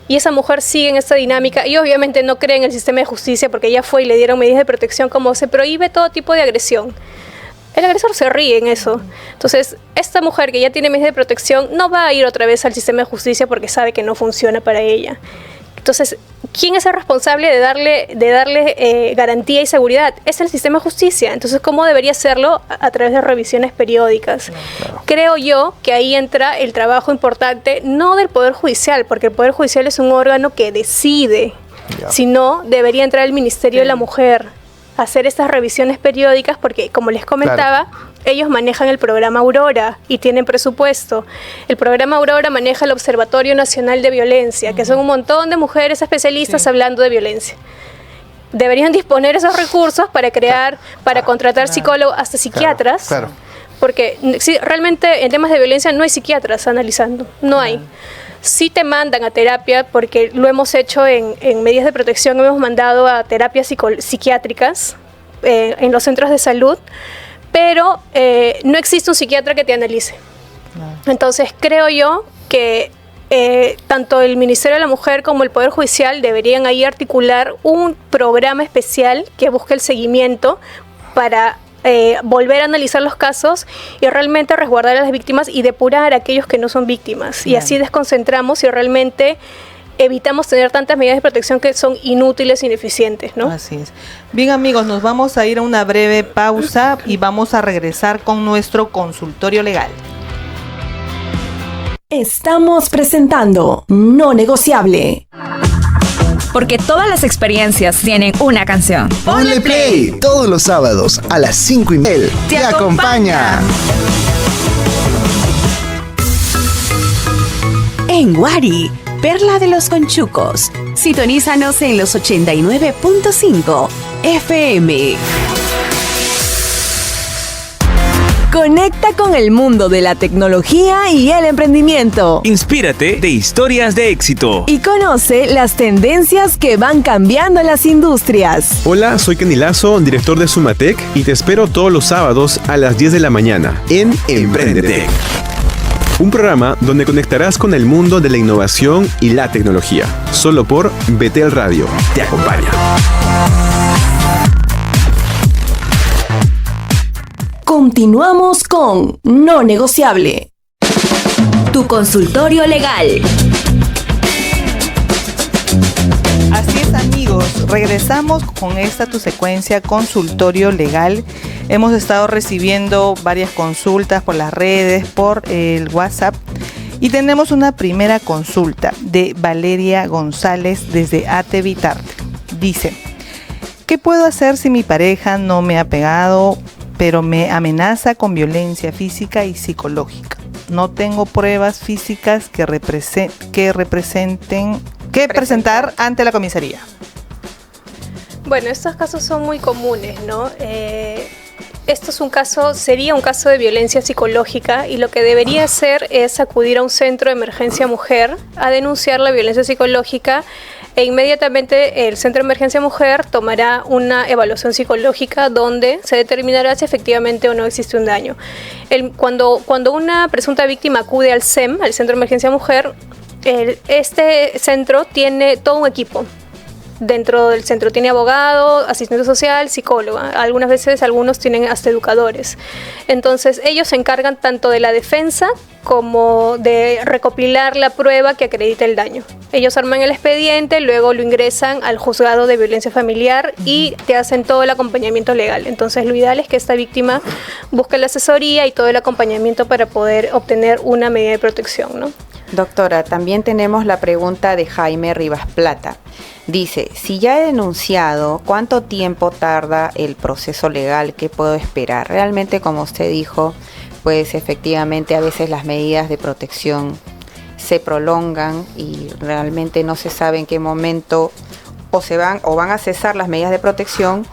Y esa mujer sigue en esta dinámica y obviamente no cree en el sistema de justicia porque ella fue y le dieron medidas de protección, como se prohíbe todo tipo de agresión. El agresor se ríe en eso. Entonces, esta mujer que ya tiene medidas de protección no va a ir otra vez al sistema de justicia porque sabe que no funciona para ella. Entonces, ¿quién es el responsable de darle garantía y seguridad? Es el sistema de justicia. Entonces, ¿cómo debería hacerlo? A través de revisiones periódicas. Claro. Creo yo que ahí entra el trabajo importante, no del Poder Judicial, porque el Poder Judicial es un órgano que decide, sino debería entrar el Ministerio de la Mujer a hacer estas revisiones periódicas, porque, como les comentaba, ellos manejan el programa Aurora y tienen presupuesto. El programa Aurora maneja el Observatorio Nacional de Violencia, que son un montón de mujeres especialistas hablando de violencia. Deberían disponer esos recursos para crear, para contratar psicólogos, hasta psiquiatras, porque sí, realmente en temas de violencia no hay psiquiatras analizando, no hay. Sí te mandan a terapia, porque lo hemos hecho en medidas de protección, hemos mandado a terapias psiquiátricas en los centros de salud, pero no existe un psiquiatra que te analice. Entonces creo yo que tanto el Ministerio de la Mujer como el Poder Judicial deberían ahí articular un programa especial que busque el seguimiento para volver a analizar los casos y realmente resguardar a las víctimas y depurar a aquellos que no son víctimas. Y así desconcentramos y realmente evitamos tener tantas medidas de protección que son inútiles e ineficientes, ¿no? Así es. Bien, amigos, nos vamos a ir a una breve pausa y vamos a regresar con nuestro consultorio legal. Estamos presentando No Negociable. Porque todas las experiencias tienen una canción. Ponle play todos los sábados a las 5:30. Te acompaña. En Wari, Perla de los Conchucos. Sintonízanos en los 89.5 FM. Conecta con el mundo de la tecnología y el emprendimiento. Inspírate de historias de éxito. Y conoce las tendencias que van cambiando las industrias. Hola, soy Kenny Lazo, director de Sumatec, y te espero todos los sábados a las 10 de la mañana en Emprendete. Un programa donde conectarás con el mundo de la innovación y la tecnología. Solo por Betel Radio. Te acompaña. Continuamos con No Negociable. Tu consultorio legal. Así es, amigos, regresamos con esta tu secuencia consultorio legal. Hemos estado recibiendo varias consultas por las redes, por el WhatsApp, y tenemos una primera consulta de Valeria González desde AT Vitarte. Dice: ¿qué puedo hacer si mi pareja no me ha pegado, pero me amenaza con violencia física y psicológica? No tengo pruebas físicas que presentar ante la comisaría. Bueno, estos casos son muy comunes, ¿no? Esto sería un caso de violencia psicológica, y lo que debería hacer es acudir a un centro de emergencia mujer a denunciar la violencia psicológica, e inmediatamente el centro de emergencia mujer tomará una evaluación psicológica donde se determinará si efectivamente o no existe un daño. Cuando una presunta víctima acude al CEM, al centro de emergencia mujer, este centro tiene todo un equipo. Dentro del centro tiene abogado, asistente social, psicólogo. Algunas veces algunos tienen hasta educadores. Entonces ellos se encargan tanto de la defensa como de recopilar la prueba que acredita el daño. Ellos arman el expediente, luego lo ingresan al juzgado de violencia familiar y te hacen todo el acompañamiento legal. Entonces lo ideal es que esta víctima busque la asesoría y todo el acompañamiento para poder obtener una medida de protección, ¿no? Doctora, también tenemos la pregunta de Jaime Rivas Plata. Dice: si ya he denunciado, ¿cuánto tiempo tarda el proceso legal? ¿Qué puedo esperar? Realmente, como usted dijo, pues efectivamente a veces las medidas de protección se prolongan y realmente no se sabe en qué momento van a cesar las medidas de protección,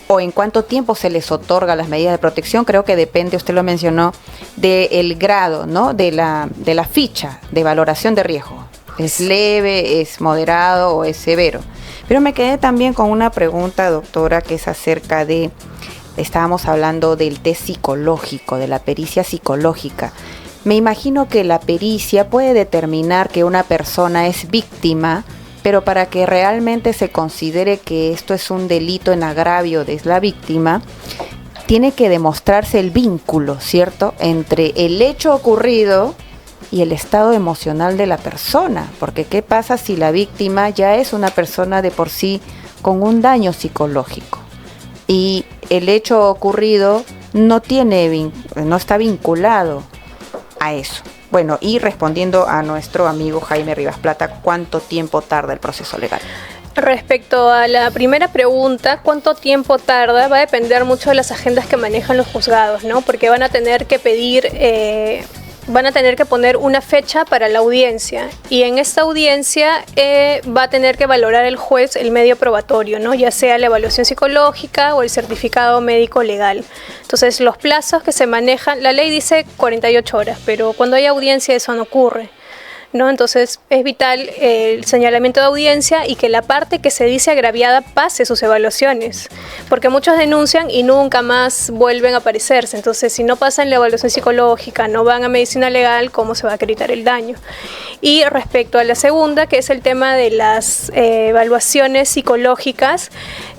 o en cuánto tiempo se les otorga las medidas de protección. Creo que depende, usted lo mencionó, del grado, ¿no? de la ficha de valoración de riesgo. ¿Es leve, es moderado o es severo? Pero me quedé también con una pregunta, doctora, que es acerca de, estábamos hablando del test psicológico, de la pericia psicológica. Me imagino que la pericia puede determinar que una persona es víctima, pero para que realmente se considere que esto es un delito en agravio de la víctima, tiene que demostrarse el vínculo, ¿cierto?, entre el hecho ocurrido y el estado emocional de la persona, porque ¿qué pasa si la víctima ya es una persona de por sí con un daño psicológico y el hecho ocurrido no está vinculado a eso? Bueno, y respondiendo a nuestro amigo Jaime Rivas Plata, ¿cuánto tiempo tarda el proceso legal? Respecto a la primera pregunta, ¿cuánto tiempo tarda? Va a depender mucho de las agendas que manejan los juzgados, ¿no? Porque van a tener que poner una fecha para la audiencia, y en esta audiencia va a tener que valorar el juez el medio probatorio, ¿no? Ya sea la evaluación psicológica o el certificado médico legal. Entonces, los plazos que se manejan, la ley dice 48 horas, pero cuando hay audiencia eso no ocurre, ¿no? Entonces es vital el señalamiento de audiencia y que la parte que se dice agraviada pase sus evaluaciones, porque muchos denuncian y nunca más vuelven a aparecerse. Entonces, si no pasan la evaluación psicológica, no van a medicina legal, ¿cómo se va a acreditar el daño? Y respecto a la segunda, que es el tema de las evaluaciones psicológicas,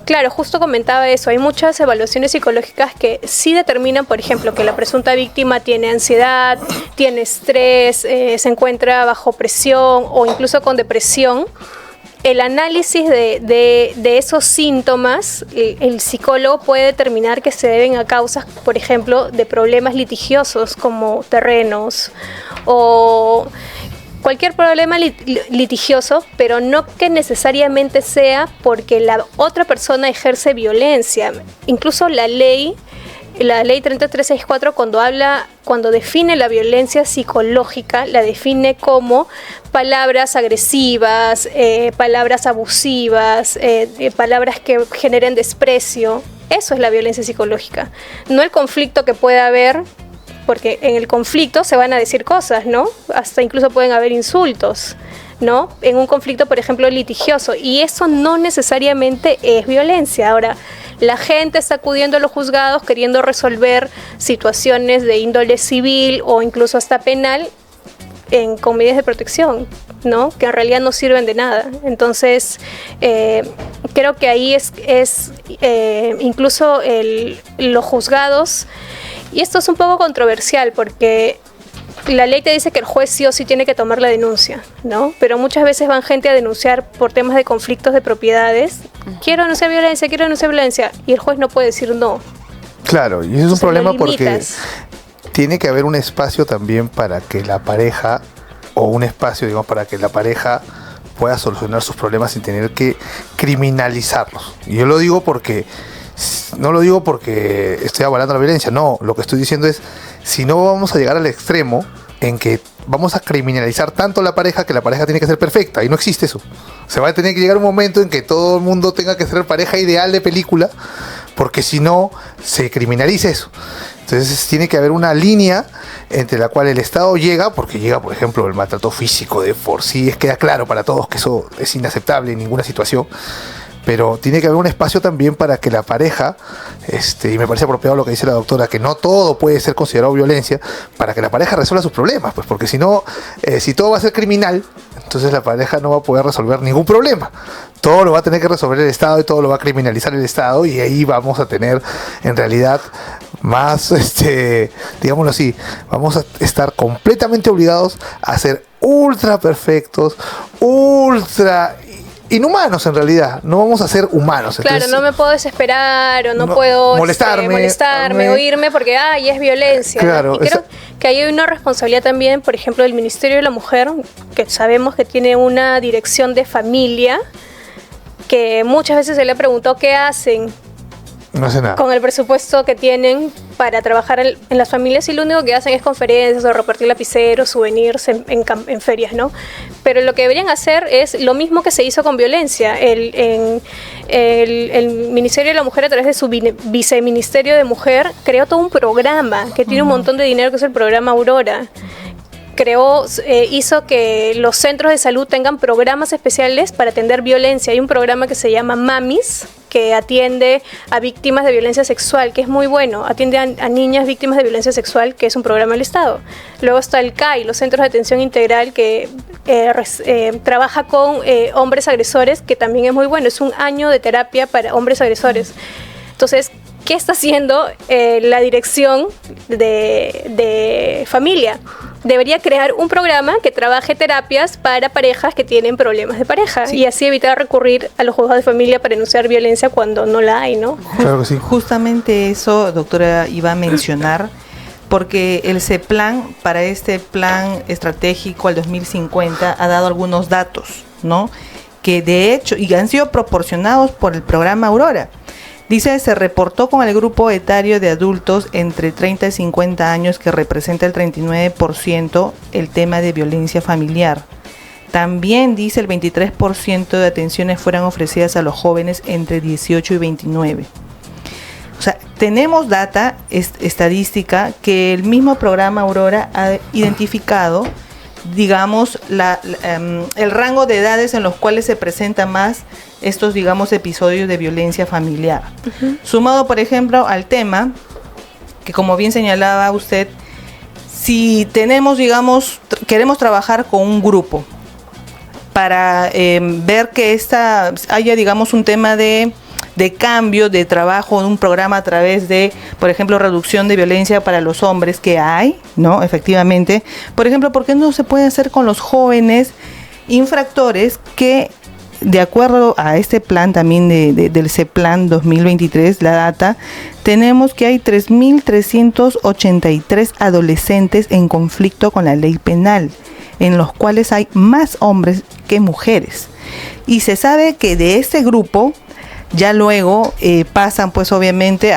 claro, justo comentaba eso, hay muchas evaluaciones psicológicas que sí determinan, por ejemplo, que la presunta víctima tiene ansiedad, tiene estrés, se encuentra bajo presión o incluso con depresión. El análisis de esos síntomas, el psicólogo puede determinar que se deben a causas, por ejemplo, de problemas litigiosos como terrenos o cualquier problema litigioso, pero no que necesariamente sea porque la otra persona ejerce violencia. Incluso la ley 3364, cuando define la violencia psicológica, la define como palabras agresivas, palabras abusivas, palabras que generen desprecio. Eso es la violencia psicológica, no el conflicto que pueda haber, porque en el conflicto se van a decir cosas, ¿no? Hasta incluso pueden haber insultos, ¿no? En un conflicto, por ejemplo, litigioso, y eso no necesariamente es violencia. Ahora, la gente está acudiendo a los juzgados queriendo resolver situaciones de índole civil o incluso hasta penal con medidas de protección, ¿no? Que en realidad no sirven de nada. Entonces, creo que ahí es incluso los juzgados. Y esto es un poco controversial porque la ley te dice que el juez sí o sí tiene que tomar la denuncia, ¿no? Pero muchas veces van gente a denunciar por temas de conflictos de propiedades. Quiero denunciar violencia, y el juez no puede decir no. Claro, y eso es un problema porque tiene que haber un espacio también para que la pareja, o un espacio, digamos, para que la pareja pueda solucionar sus problemas sin tener que criminalizarlos. Y yo lo digo porque no lo digo porque estoy avalando la violencia, no, lo que estoy diciendo es, si no vamos a llegar al extremo en que vamos a criminalizar tanto a la pareja que la pareja tiene que ser perfecta, y no existe eso. Se va a tener que llegar un momento en que todo el mundo tenga que ser pareja ideal de película, porque si no, se criminaliza eso. Entonces tiene que haber una línea entre la cual el Estado llega, porque llega, por ejemplo, el maltrato físico de por sí, queda claro para todos que eso es inaceptable en ninguna situación. Pero tiene que haber un espacio también para que la pareja, y me parece apropiado lo que dice la doctora, que no todo puede ser considerado violencia, para que la pareja resuelva sus problemas, pues porque si no, si todo va a ser criminal, entonces la pareja no va a poder resolver ningún problema. Todo lo va a tener que resolver el Estado y todo lo va a criminalizar el Estado, y ahí vamos a tener en realidad más, digámoslo así, vamos a estar completamente obligados a ser ultra perfectos, ultra inhumanos en realidad, no vamos a ser humanos. Claro, entonces, no me puedo desesperar o no puedo molestarme, oírme porque es violencia, claro, ¿no? Y creo que ahí hay una responsabilidad también, por ejemplo, del Ministerio de la Mujer, que sabemos que tiene una dirección de familia, que muchas veces se le ha preguntado qué hacen. No hace nada. Con el presupuesto que tienen para trabajar en las familias, y lo único que hacen es conferencias o repartir lapiceros, souvenirs en ferias, ¿no? Pero lo que deberían hacer es lo mismo que se hizo con violencia. El Ministerio de la Mujer, a través de su Viceministerio de Mujer, creó todo un programa que tiene un montón de dinero, que es el programa Aurora. Hizo que los centros de salud tengan programas especiales para atender violencia. Hay un programa que se llama Mamis, que atiende a víctimas de violencia sexual, que es muy bueno. Atiende a niñas víctimas de violencia sexual, que es un programa del Estado. Luego está el CAI, los Centros de Atención Integral, que trabaja con hombres agresores, que también es muy bueno. Es un año de terapia para hombres agresores. Entonces, ¿qué está haciendo la dirección de familia? debería crear un programa que trabaje terapias para parejas que tienen problemas de pareja y así evitar recurrir a los juzgados de familia para denunciar violencia cuando no la hay, ¿no? Claro que sí. Justamente eso, doctora, iba a mencionar, porque el CEPLAN, para este plan estratégico al 2050, ha dado algunos datos, ¿no? Que de hecho, y han sido proporcionados por el programa Aurora. Dice, se reportó con el grupo etario de adultos entre 30 y 50 años que representa el 39% el tema de violencia familiar. También dice el 23% de atenciones fueron ofrecidas a los jóvenes entre 18 y 29. O sea, tenemos data estadística que el mismo programa Aurora ha identificado, digamos, el rango de edades en los cuales se presentan más estos, digamos, episodios de violencia familiar. Sumado, por ejemplo, al tema que, como bien señalaba usted, si tenemos, digamos, queremos trabajar con un grupo para ver que haya, digamos, un tema de cambio, de trabajo, un programa a través de, por ejemplo, reducción de violencia para los hombres que hay, ¿no? Efectivamente. Por ejemplo, ¿por qué no se puede hacer con los jóvenes infractores que, de acuerdo a este plan también del CEPLAN 2023, la data, tenemos que hay 3.383 adolescentes en conflicto con la ley penal, en los cuales hay más hombres que mujeres. Y se sabe que de este grupo ya luego pasan, pues obviamente,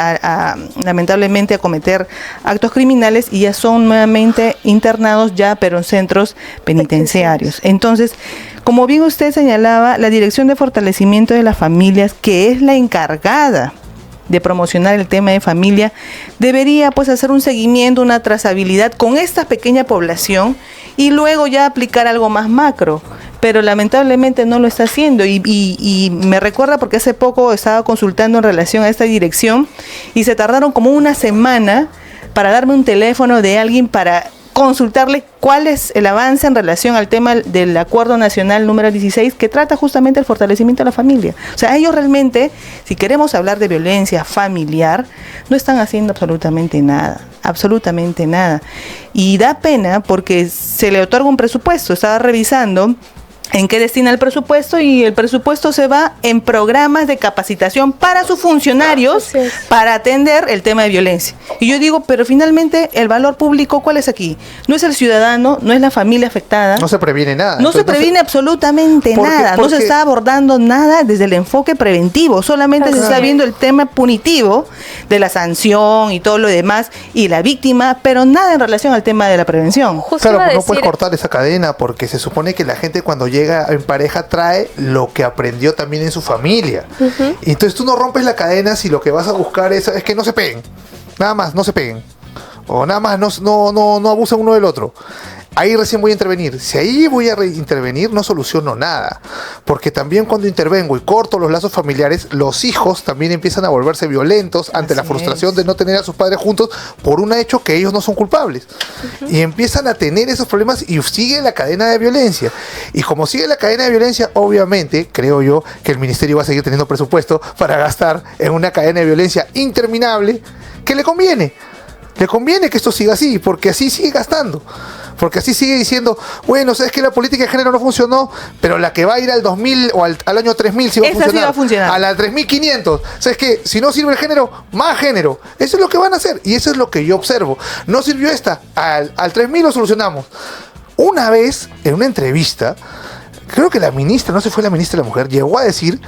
lamentablemente a cometer actos criminales y ya son nuevamente internados ya, pero en centros penitenciarios. Entonces, como bien usted señalaba, la Dirección de Fortalecimiento de las Familias, que es la encargada de promocionar el tema de familia, debería pues hacer un seguimiento, una trazabilidad con esta pequeña población y luego ya aplicar algo más macro, pero lamentablemente no lo está haciendo y me recuerda porque hace poco estaba consultando en relación a esta dirección y se tardaron como una semana para darme un teléfono de alguien para consultarle cuál es el avance en relación al tema del Acuerdo Nacional número 16 que trata justamente el fortalecimiento de la familia. O sea, ellos realmente, si queremos hablar de violencia familiar, no están haciendo absolutamente nada. Y da pena porque se le otorga un presupuesto. Estaba revisando en qué destina el presupuesto y el presupuesto se va en programas de capacitación para sus funcionarios para atender el tema de violencia. Y yo digo, pero finalmente el valor público, ¿cuál es aquí? No es el ciudadano, no es la familia afectada. No se previene nada. No se previene absolutamente nada. No se está abordando nada desde el enfoque preventivo. Solamente se está viendo el tema punitivo de la sanción y todo lo demás y la víctima, pero nada en relación al tema de la prevención. Claro, pues no puedes cortar esa cadena porque se supone que la gente cuando llega en pareja trae lo que aprendió también en su familia. Y entonces tú no rompes la cadena si lo que vas a buscar es que no se peguen. Nada más, no se peguen. O nada más no abusen uno del otro. Ahí recién voy a intervenir. Si ahí voy a intervenir, no soluciono nada. Porque también cuando intervengo y corto los lazos familiares, los hijos también empiezan a volverse violentos ante la frustración de no tener a sus padres juntos por un hecho que ellos no son culpables. Y empiezan a tener esos problemas y sigue la cadena de violencia. Y como sigue la cadena de violencia, obviamente, creo yo que el ministerio va a seguir teniendo presupuesto para gastar en una cadena de violencia interminable que le conviene. Le conviene que esto siga así, porque así sigue gastando. Porque así sigue diciendo, bueno, sabes que la política de género no funcionó, pero la que va a ir al 2000 o al año 3000 sí va a funcionar. Sí va a funcionar. A la 3500. ¿Sabes qué? Si no sirve el género, más género. Eso es lo que van a hacer. Y eso es lo que yo observo. No sirvió esta. Al 3000 lo solucionamos. Una vez, en una entrevista, creo que la ministra, no sé si fue la ministra de la Mujer, llegó a decir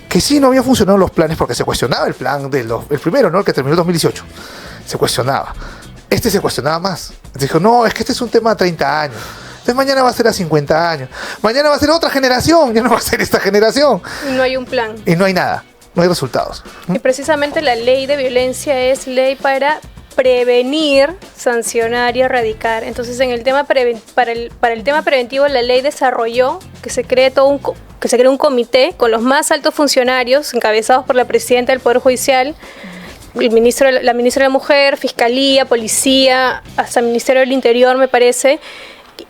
que sí no habían funcionado los planes porque se cuestionaba el plan el primero, ¿no? El que terminó en 2018. Se cuestionaba. Este se cuestionaba más. Dijo, no, es que este es un tema de 30 años. Entonces mañana va a ser a 50 años. Mañana va a ser otra generación. Ya no va a ser esta generación. Y no hay un plan. Y no hay nada. No hay resultados. Y precisamente la ley de violencia es ley para prevenir, sancionar y erradicar. Entonces, en el tema para el tema preventivo, la ley desarrolló que se cree un comité con los más altos funcionarios, encabezados por la presidenta del Poder Judicial, la ministra de la Mujer, Fiscalía, Policía, hasta el Ministerio del Interior, me parece,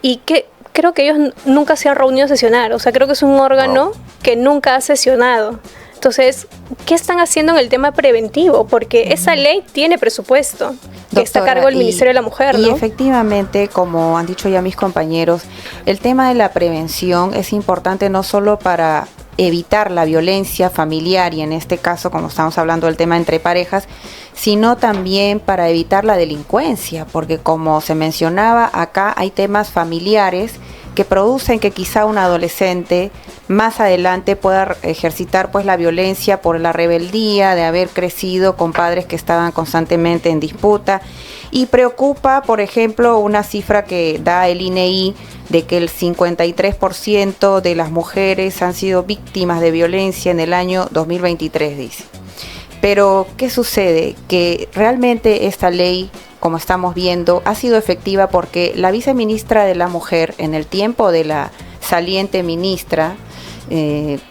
y que creo que ellos nunca se han reunido a sesionar. O sea, creo que es un órgano que nunca ha sesionado. Entonces, ¿qué están haciendo en el tema preventivo? Porque esa ley tiene presupuesto, que está a cargo del Ministerio de la Mujer, ¿no? Y efectivamente, como han dicho ya mis compañeros, el tema de la prevención es importante no solo para evitar la violencia familiar, y en este caso, como estamos hablando del tema entre parejas, sino también para evitar la delincuencia, porque como se mencionaba acá, hay temas familiares que producen que quizá un adolescente más adelante pueda ejercitar pues la violencia por la rebeldía de haber crecido con padres que estaban constantemente en disputa. Y preocupa, por ejemplo, una cifra que da el INEI de que el 53% de las mujeres han sido víctimas de violencia en el año 2023, dice. Pero, ¿qué sucede? Que realmente esta ley, como estamos viendo, ha sido efectiva porque la viceministra de la Mujer, en el tiempo de la saliente ministra,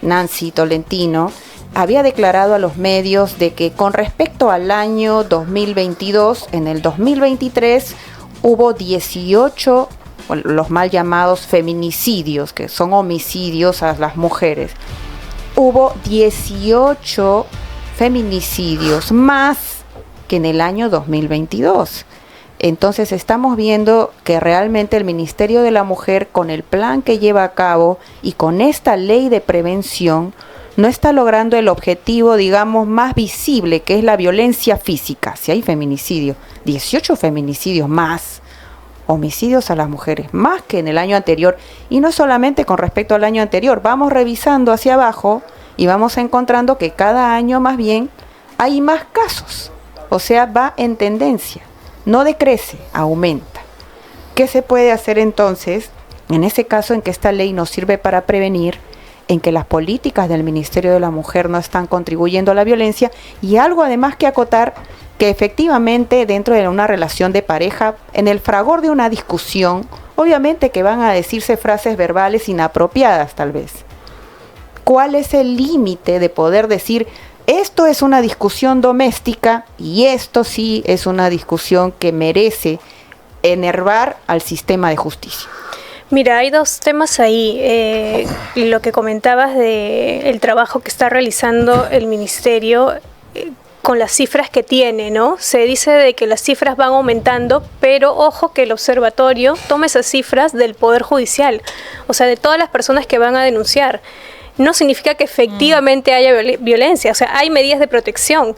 Nancy Tolentino, había declarado a los medios de que con respecto al año 2022, en el 2023 hubo 18, los mal llamados feminicidios, que son homicidios a las mujeres. Hubo 18 feminicidios más que en el año 2022. Entonces estamos viendo que realmente el Ministerio de la Mujer, con el plan que lleva a cabo y con esta ley de prevención, no está logrando el objetivo, digamos, más visible, que es la violencia física. Si hay feminicidio, 18 feminicidios más, homicidios a las mujeres, más que en el año anterior. Y no solamente con respecto al año anterior, vamos revisando hacia abajo y vamos encontrando que cada año más bien hay más casos. O sea, va en tendencia. No decrece, aumenta. ¿Qué se puede hacer entonces? En ese caso en que esta ley nos sirve para prevenir, en que las políticas del Ministerio de la Mujer no están contribuyendo a la violencia, y algo además que acotar, que efectivamente dentro de una relación de pareja, en el fragor de una discusión, obviamente que van a decirse frases verbales inapropiadas tal vez. ¿Cuál es el límite de poder decir: esto es una discusión doméstica y esto sí es una discusión que merece enervar al sistema de justicia? Mira, hay dos temas ahí. Lo que comentabas de el trabajo que está realizando el ministerio con las cifras que tiene, ¿no? Se dice de que las cifras van aumentando, pero ojo que el observatorio toma esas cifras del Poder Judicial, o sea, de todas las personas que van a denunciar. No significa que efectivamente haya violencia, o sea, hay medidas de protección.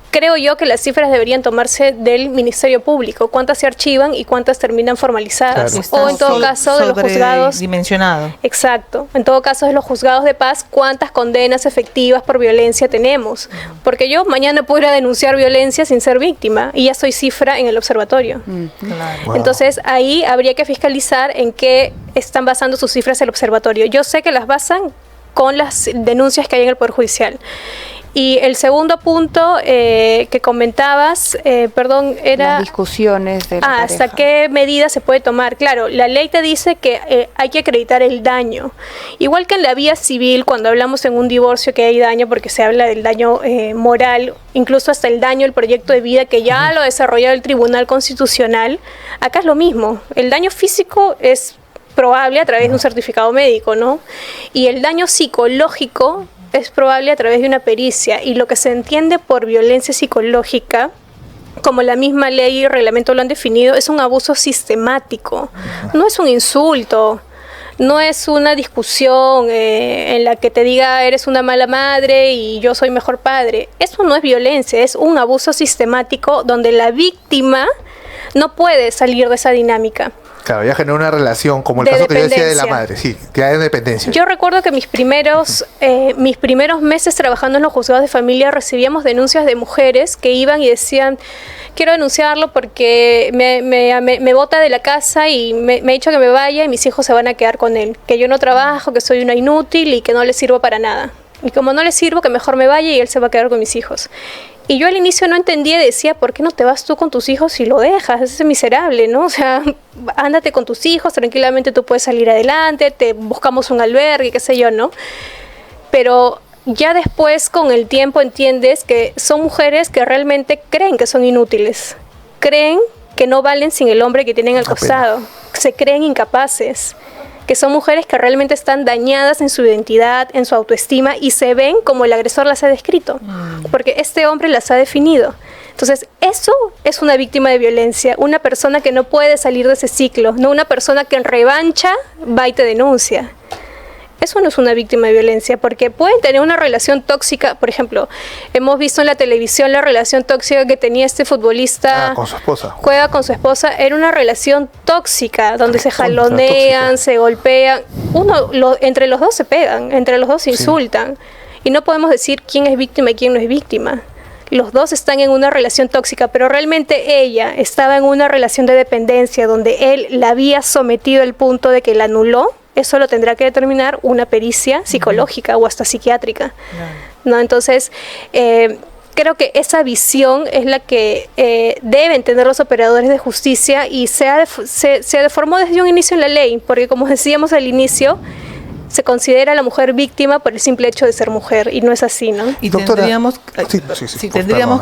Creo yo que las cifras deberían tomarse del Ministerio Público, cuántas se archivan y cuántas terminan formalizadas. Claro. O en todo caso de los juzgados. Dimensionado. Exacto. En todo caso de los juzgados de paz, cuántas condenas efectivas por violencia tenemos. Porque yo mañana puedo ir a denunciar violencia sin ser víctima y ya soy cifra en el observatorio. Claro. Wow. Entonces ahí habría que fiscalizar en qué están basando sus cifras el observatorio. Yo sé que las basan con las denuncias que hay en el Poder Judicial. Y el segundo punto que comentabas, era... Las discusiones de la pareja. ¿Hasta qué medida se puede tomar? Claro, la ley te dice que hay que acreditar el daño. Igual que en la vía civil, cuando hablamos en un divorcio que hay daño, porque se habla del daño moral, incluso hasta el daño del proyecto de vida, que ya lo ha desarrollado el Tribunal Constitucional, acá es lo mismo. El daño físico es probable a través de un certificado médico, ¿no? Y el daño psicológico es probable a través de una pericia, y lo que se entiende por violencia psicológica, como la misma ley y reglamento lo han definido, es un abuso sistemático, no es un insulto, no es una discusión en la que te diga eres una mala madre y yo soy mejor padre. Eso no es violencia, es un abuso sistemático donde la víctima no puede salir de esa dinámica. Claro, ya generó una relación, como el caso que yo decía de la madre, sí, que hay dependencia. Yo recuerdo que mis primeros meses trabajando en los juzgados de familia recibíamos denuncias de mujeres que iban y decían: quiero denunciarlo porque me bota de la casa y me ha dicho que me vaya y mis hijos se van a quedar con él, que yo no trabajo, que soy una inútil y que no le sirvo para nada. Y como no le sirvo, que mejor me vaya y él se va a quedar con mis hijos. Y yo al inicio no entendía y decía: ¿por qué no te vas tú con tus hijos y lo dejas? Es miserable, ¿no? O sea, ándate con tus hijos, tranquilamente tú puedes salir adelante, te buscamos un albergue, qué sé yo, ¿no? Pero ya después, con el tiempo, entiendes que son mujeres que realmente creen que son inútiles. Creen que no valen sin el hombre que tienen al costado. Se creen incapaces. que son mujeres que realmente están dañadas en su identidad, en su autoestima y se ven como el agresor las ha descrito, porque este hombre las ha definido. Entonces, eso es una víctima de violencia, una persona que no puede salir de ese ciclo, no una persona que en revancha va y te denuncia. Eso no es una víctima de violencia, porque pueden tener una relación tóxica. Por ejemplo, hemos visto en la televisión la relación tóxica que tenía este futbolista. Con su esposa. Juega con su esposa. Era una relación tóxica, donde se jalonean, se golpean. Entre los dos se pegan, entre los dos se insultan. Y no podemos decir quién es víctima y quién no es víctima. Los dos están en una relación tóxica, pero realmente ella estaba en una relación de dependencia donde él la había sometido al punto de que la anuló. Eso lo tendrá que determinar una pericia psicológica o hasta psiquiátrica. ¿No? Entonces, creo que esa visión es la que deben tener los operadores de justicia y se deformó desde un inicio en la ley, porque como decíamos al inicio, se considera a la mujer víctima por el simple hecho de ser mujer, y no es así, ¿no? Y tendríamos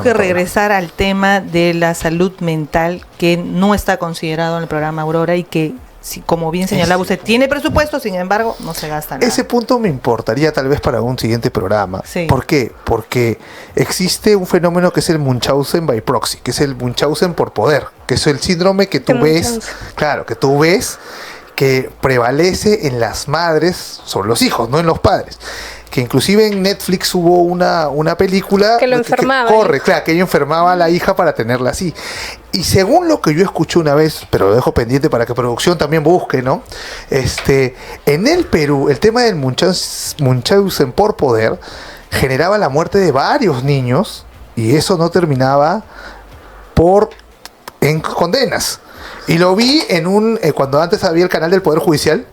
que regresar al tema de la salud mental, que no está considerado en el programa Aurora y que, como bien señalaba usted, tiene presupuesto, sin embargo, no se gasta nada. Ese punto me importaría tal vez para un siguiente programa. Sí. ¿Por qué? Porque existe un fenómeno que es el Munchausen by proxy, que es el Munchausen por poder, que es el síndrome que tú ves, que prevalece en las madres sobre los hijos, no en los padres. Que inclusive en Netflix hubo una película que lo enfermaba. Que ella enfermaba a la hija para tenerla así. Y según lo que yo escuché una vez, pero lo dejo pendiente para que producción también busque, ¿no? En el Perú, el tema del Munchausen por poder generaba la muerte de varios niños y eso no terminaba en condenas. Y lo vi cuando antes había el canal del Poder Judicial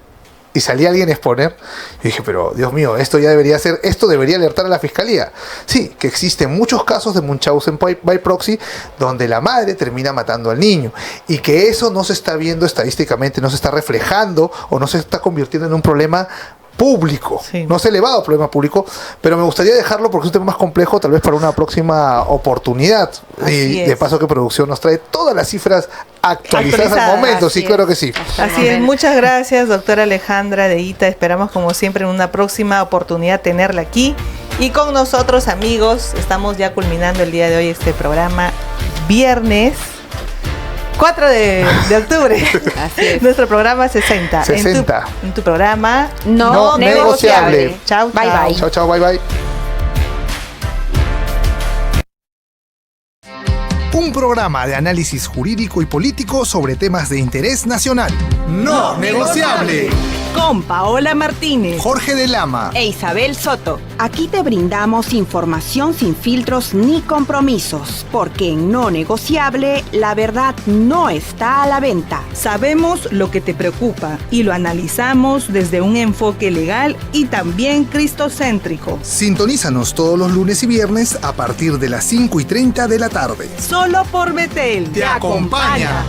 y salía alguien a exponer. Y dije, pero Dios mío, esto debería alertar a la fiscalía. Sí, que existen muchos casos de Munchausen by proxy donde la madre termina matando al niño y que eso no se está viendo estadísticamente, no se está reflejando o no se está convirtiendo en un problema público, no es elevado problema público, pero me gustaría dejarlo porque es un tema más complejo, tal vez para una próxima oportunidad. Y de paso que producción nos trae todas las cifras actualizadas al momento, sí, claro que sí. Así es, muchas gracias, doctora Alejandra de ITA, esperamos como siempre en una próxima oportunidad tenerla aquí y con nosotros, amigos. Estamos ya culminando el día de hoy este programa, viernes 4 de octubre. Así es. Nuestro programa 60. En tu programa no negociable. Chao, bye bye. Chao, bye bye. Un programa de análisis jurídico y político sobre temas de interés nacional. No negociable. Con Paola Martínez, Jorge de Lama e Isabel Soto. Aquí te brindamos información sin filtros ni compromisos, porque en No Negociable la verdad no está a la venta. Sabemos lo que te preocupa y lo analizamos desde un enfoque legal y también cristocéntrico. Sintonízanos todos los lunes y viernes a partir de las 5:30 de la tarde. Solo por Betel te acompaña.